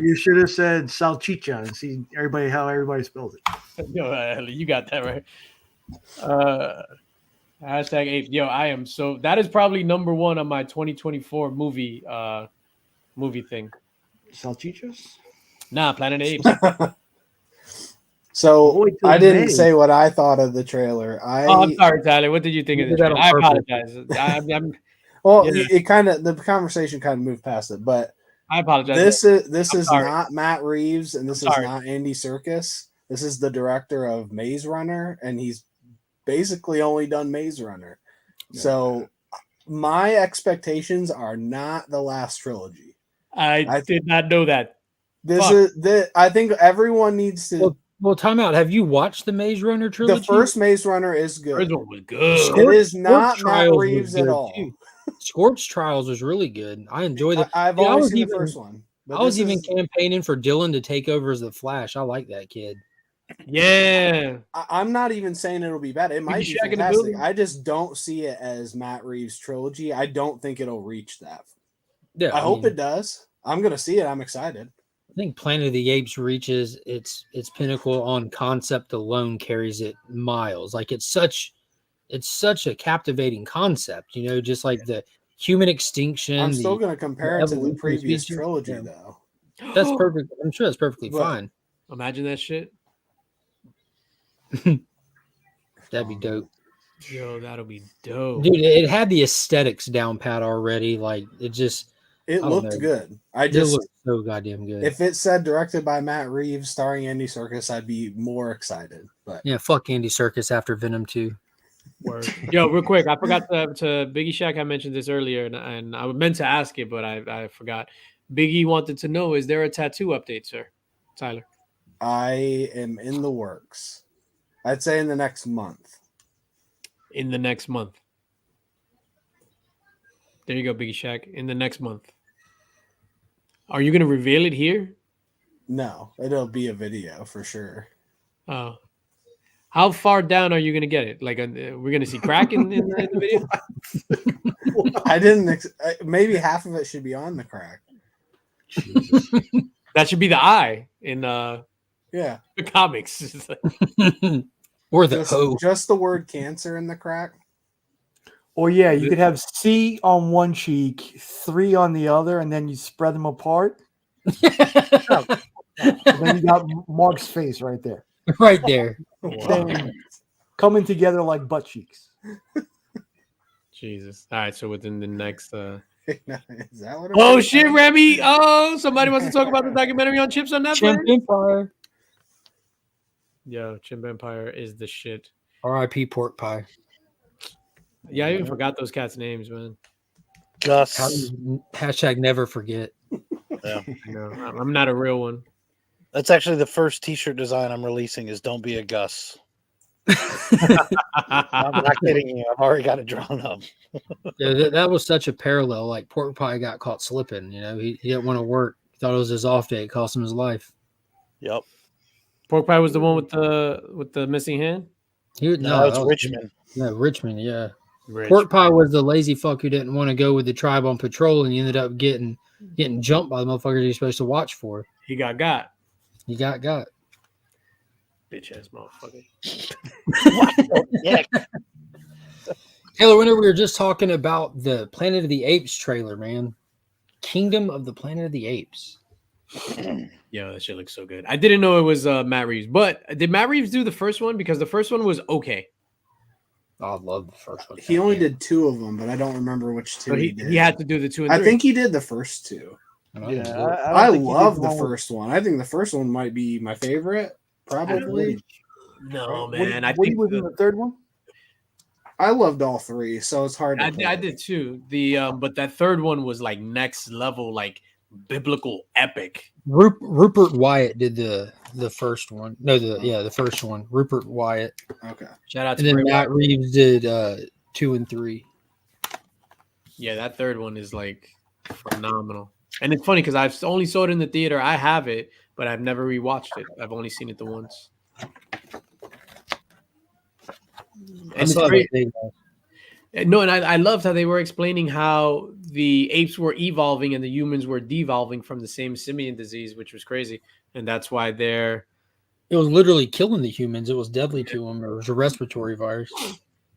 S1: You should have said salchicha and see how everybody spells it.
S2: Yo, you got that right. Hashtag apes. Yo, I am so. That is probably number 1 on my 2024 movie thing.
S1: Salchichas?
S2: Nah, Planet of the Apes.
S3: So I didn't say what I thought of the trailer.
S2: I'm sorry, Tyler. What did you think of the trailer? I apologize.
S3: Well, it kind of the conversation kind of moved past it, but
S2: I apologize.
S3: This is not Matt Reeves, and this is not Andy Serkis. This is the director of Maze Runner, and he's basically only done Maze Runner. So my expectations are not the last trilogy.
S2: I did not know that.
S3: I think everyone needs to.
S4: Well, time out. Have you watched the Maze Runner trilogy?
S3: The first Maze Runner is good.
S2: First one was good.
S3: It is not Matt Reeves at all.
S4: Scorch Trials was really good. I enjoyed it.
S3: I've only seen the first one.
S4: I was even campaigning for Dylan to take over as the Flash. I like that kid.
S2: Yeah.
S3: I'm not even saying it'll be bad. It might be fantastic. I just don't see it as Matt Reeves' trilogy. I don't think it'll reach that.
S4: Yeah,
S3: I hope it does. I'm going to see it. I'm excited.
S4: I think Planet of the Apes reaches its pinnacle on concept alone, carries it miles. Like it's such a captivating concept, just like the human extinction.
S3: I'm still going to compare it to the previous trilogy, though.
S4: That's perfect. I'm sure that's perfectly fine.
S2: Imagine that shit.
S4: That'd be dope.
S2: Yo, that'll be dope.
S4: Dude, it had the aesthetics down pat already. Like
S3: it looked good.
S4: It looked so goddamn good.
S3: If it said directed by Matt Reeves, starring Andy Serkis, I'd be more excited. But
S4: yeah, fuck Andy Serkis after Venom 2.
S2: Word. Yo, real quick, I forgot to Biggie Shack. I mentioned this earlier, and I meant to ask it, but I forgot. Biggie wanted to know: is there a tattoo update, sir? Tyler,
S3: I am in the works. I'd say in the next month.
S2: In the next month. There you go, Biggie Shack. In the next month. Are you going to reveal it here?
S3: No, it'll be a video for sure.
S2: Oh. How far down are you going to get it? Like, we're going to see crack in the video?
S3: I didn't. Maybe half of it should be on the crack.
S2: That should be the eye in the comics.
S4: Or the
S3: just the word cancer in the crack.
S1: Or yeah, you could have C on one cheek, 3 on the other, and then you spread them apart. And then you got Mark's face right there.
S4: Right there.
S1: Wow. Coming together like butt cheeks.
S2: Jesus. All right, so within the next
S3: Is that what
S2: oh shit, Remy. Oh, somebody wants to talk about the documentary on Chips on Netflix.
S4: Chimp Empire.
S2: Yo, Chimp Empire is the shit.
S4: R.I.P. Pork Pie.
S2: Yeah, I even forgot those cats' names, man.
S5: Gus.
S4: Hashtag never forget.
S5: Yeah.
S2: No, I'm not a real one.
S5: That's actually the first t-shirt design I'm releasing is Don't Be a Gus. I'm not kidding you. I've already got it drawn up.
S4: Yeah, that was such a parallel. Like Pork Pie got caught slipping. He didn't want to work. He thought it was his off day. It cost him his life.
S5: Yep.
S2: Pork Pie was the one with the missing hand?
S5: No, it's Richmond.
S4: No, Richmond, yeah. Pork Pie was the lazy fuck who didn't want to go with the tribe on patrol, and he ended up getting jumped by the motherfuckers he's supposed to watch for.
S2: He got.
S4: He got.
S2: Bitch ass motherfucker.
S4: Taylor, whenever we were just talking about the Planet of the Apes trailer, man. Kingdom of the Planet of the Apes.
S2: Yo, that shit looks so good. I didn't know it was Matt Reeves, but did Matt Reeves do the first one? Because the first one was okay.
S4: I love the first one.
S3: He only did 2 of them, but I don't remember which 2 he did.
S2: He had to do the 2 and 3.
S3: I think he did the first 2.
S1: Yeah,
S3: I love the first one. I think the first one might be my favorite, probably.
S2: No, man.
S1: I think was in the third one.
S3: I loved all three, so it's hard to
S2: I did too. But that third one was like next level, like biblical epic.
S4: Rupert Wyatt did the first one. No, the first one. Rupert Wyatt.
S3: Okay.
S2: Shout out to
S4: And then
S2: Bray
S4: Matt
S2: Wyatt.
S4: Reeves did 2 and 3.
S2: Yeah, that third one is like phenomenal. And it's funny because I've only saw it in the theater. I have it, but I've never rewatched it. I've only seen it the once. And it's great. No, and I loved how they were explaining how the apes were evolving and the humans were devolving from the same simian disease, which was crazy. And that's why they're...
S4: It was literally killing the humans. It was deadly to them. It was a respiratory virus.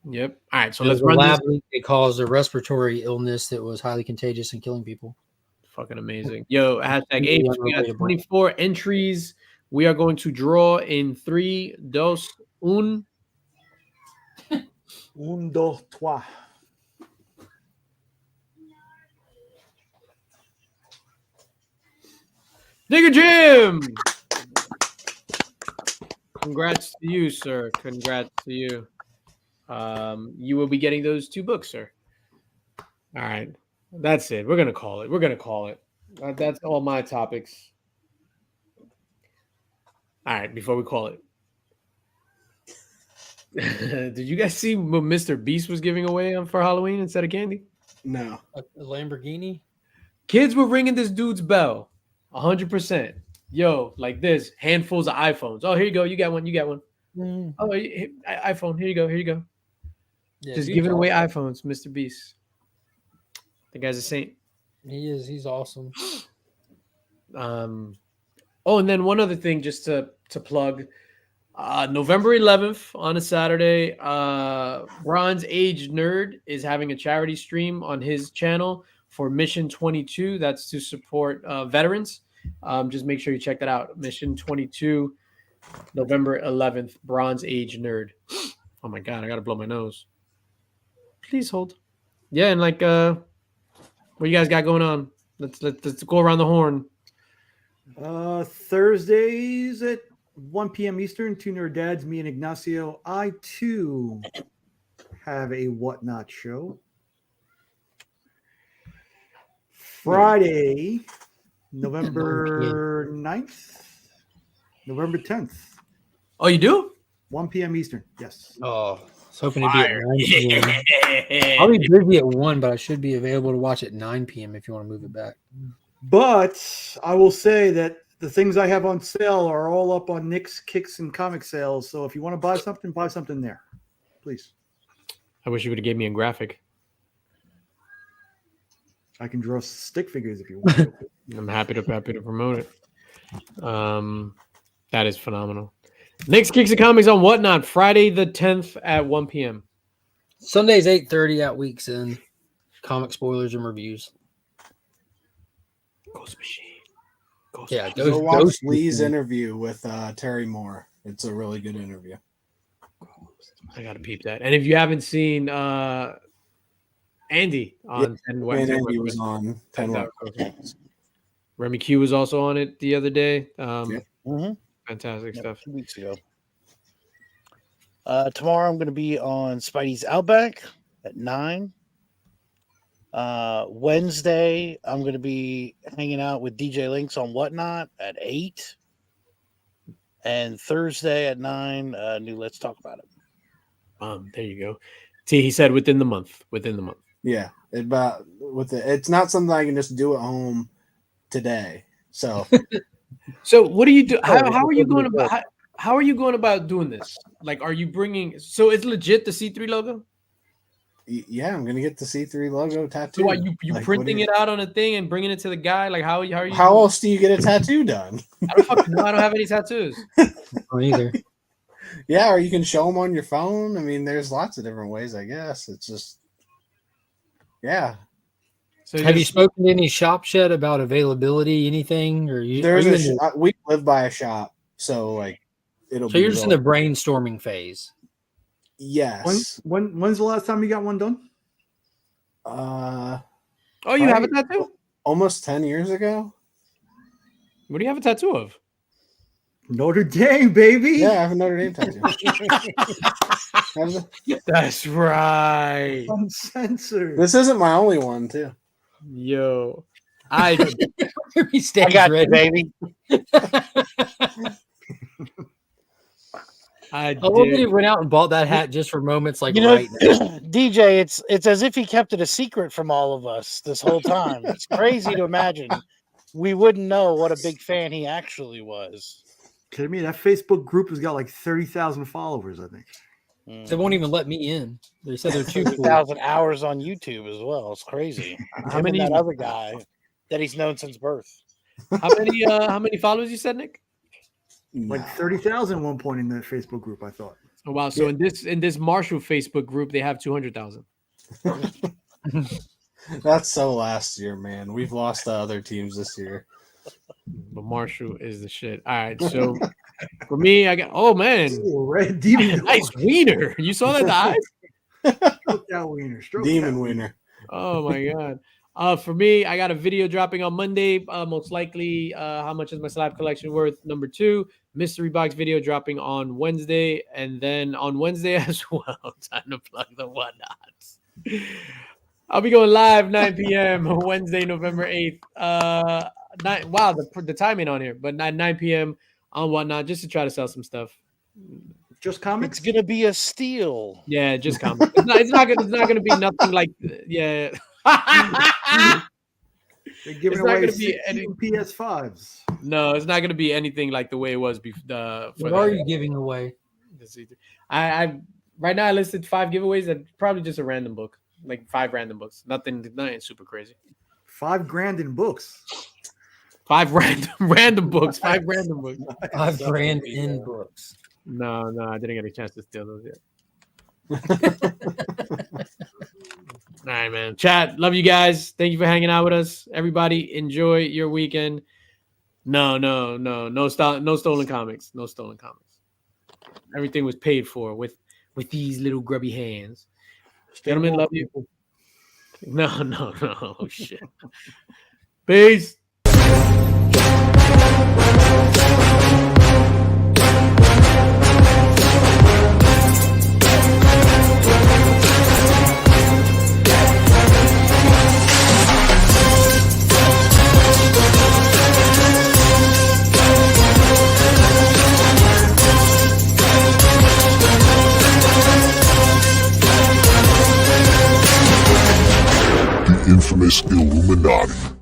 S2: Yep. All right, so
S4: It
S2: let's
S4: was a
S2: run
S4: lab
S2: this.
S4: leak that caused a respiratory illness that was highly contagious and killing people.
S2: Fucking amazing. Yo, hashtag
S4: Really
S2: apes. We got
S4: unrelatable.
S2: 24 entries. We are going to draw in 3, 2, 1.
S1: 1, 2, 3.
S2: Nigga Jim! Congrats to you, sir. Congrats to you. You will be getting those 2 books, sir. All right. That's it. We're going to call it. We're going to call it. That's all my topics. All right. Before we call it. Did you guys see what Mr. Beast was giving away for Halloween instead of candy?
S3: No.
S4: A Lamborghini?
S2: Kids were ringing this dude's bell. 100%. Yo, like this. Handfuls of iPhones. Oh, here you go. You got one. You got one. Oh, iPhone. Here you go. Here you go.
S4: Yeah,
S2: Just
S4: dude's
S2: giving away
S4: awesome.
S2: iPhones, Mr. Beast. The guy's a saint.
S4: He is. He's awesome.
S2: Oh, and then one other thing just to plug. November 11th on a Saturday, Bronze Age Nerd is having a charity stream on his channel for Mission 22. That's to support veterans. Just make sure you check that out. Mission 22, November 11th, Bronze Age Nerd. Oh my God, I gotta blow my nose. Please hold. Yeah, and like, what you guys got going on? Let's go around the horn.
S1: Thursdays at 1 p.m. Eastern, 2 Nerd Dads, me and Ignacio. I too have a Whatnot show. Friday, November 9th, November 10th.
S2: Oh, you do?
S1: 1 p.m. Eastern, yes.
S4: Oh, I was hoping to be at 9 p.m. I'll be busy at 1, but I should be available to watch at 9 p.m. if you want to move it back.
S1: But I will say that the things I have on sale are all up on Nick's Kicks and Comic Sales. So if you want to buy something there, please.
S2: I wish you would have gave me a graphic.
S1: I can draw stick figures if you want.
S2: I'm happy to promote it. That is phenomenal. Nick's Kicks and Comics on Whatnot, Friday the 10th at 1 p.m.
S4: Sundays 8:30 at Weeks End. Comic spoilers and reviews.
S2: Ghost Machine.
S4: Yeah,
S3: Go watch Lee's interview with Terry Moore. It's a really good interview.
S2: I gotta peep that. And if you haven't seen Andy on 10 West,
S3: Andy was on 10 West.
S2: Remy Q was also on it the other day.
S5: Mm-hmm.
S2: Fantastic stuff.
S5: 2 weeks ago. Tomorrow I'm going to be on Spidey's Outback at 9. Wednesday I'm going to be hanging out with DJ Links on Whatnot at 8. And Thursday at 9, new Let's Talk About It.
S2: There you go. See, he said within the month.
S3: Yeah, it's not something I can just do at home today. So,
S2: so what do you do? How are you going about? How are you going about doing this? Like, are you bringing? So it's legit the C3 logo.
S3: Yeah, I'm gonna get the C3 logo tattoo.
S2: So are you like, printing it out on a thing and bringing it to the guy? Like, how are you?
S3: How else do you get a tattoo done?
S2: I don't fucking know. I don't have any tattoos.
S4: Or either.
S3: Yeah, or you can show them on your phone. I mean, there's lots of different ways. I guess it's just, yeah.
S4: So have you spoken to any shop yet about availability, anything, or you?
S3: We live by a shop, so like it'll.
S4: So you're just in the brainstorming phase.
S3: Yes.
S1: When's the last time you got one done?
S2: Oh, you have a tattoo?
S3: Almost 10 years ago.
S2: What do you have a tattoo of?
S1: Notre Dame, baby.
S3: Yeah, I have a Notre Dame tattoo.
S2: That's right.
S1: Uncensored.
S3: This isn't my only one, too.
S2: Yo, I
S5: got you, baby.
S4: I love that he went out and bought that hat just for moments like
S5: right now. DJ, it's as if he kept it a secret from all of us this whole time. It's crazy to imagine we wouldn't know what a big fan he actually was.
S1: Kidding me? That Facebook group has got like 30,000 followers, I think.
S4: They won't even let me in. They said they're
S5: 2,000 hours on YouTube as well. It's crazy. How many that other guy that he's known since birth?
S2: How many followers you said, Nick?
S1: Like 30,000 at one point in the Facebook group, I thought.
S2: Oh wow! So in this Marshall Facebook group, they have 200,000.
S3: That's so last year, man. We've lost to other teams this year.
S2: But Marshall is the shit. All right, so for me, I got
S1: red demon
S2: nice wiener. You saw that, the eyes?
S1: Stroke that wiener.
S3: Demon wiener.
S2: Oh my god. For me, I got a video dropping on Monday. Most likely, how much is my slab collection worth? Number 2, mystery box video dropping on Wednesday, and then on Wednesday as well. Time to plug the whatnots. I'll be going live 9 p.m. Wednesday, November 8th. Wow, the timing on here, but 9 p.m. on whatnot, just to try to sell some stuff.
S1: Just comics.
S5: It's gonna be a steal.
S2: Yeah, just comics. It's not gonna be nothing like yeah.
S1: They're giving away PS5s.
S2: No, it's not going to be anything like the way it was before.
S4: What are you giving away?
S2: I right now I listed 5 giveaways. That probably just a random book, like 5 random books. Nothing super crazy.
S1: $5,000 in books.
S2: 5 random books. 5 random books.
S4: $5,000 in books.
S2: No, I didn't get a chance to steal those yet. All right, man. Chat, love you guys. Thank you for hanging out with us. Everybody, enjoy your weekend. No stolen comics. No stolen comics. Everything was paid for with these little grubby hands. Gentlemen, love you. No. Oh, shit. Peace.
S6: Infamous Illuminati.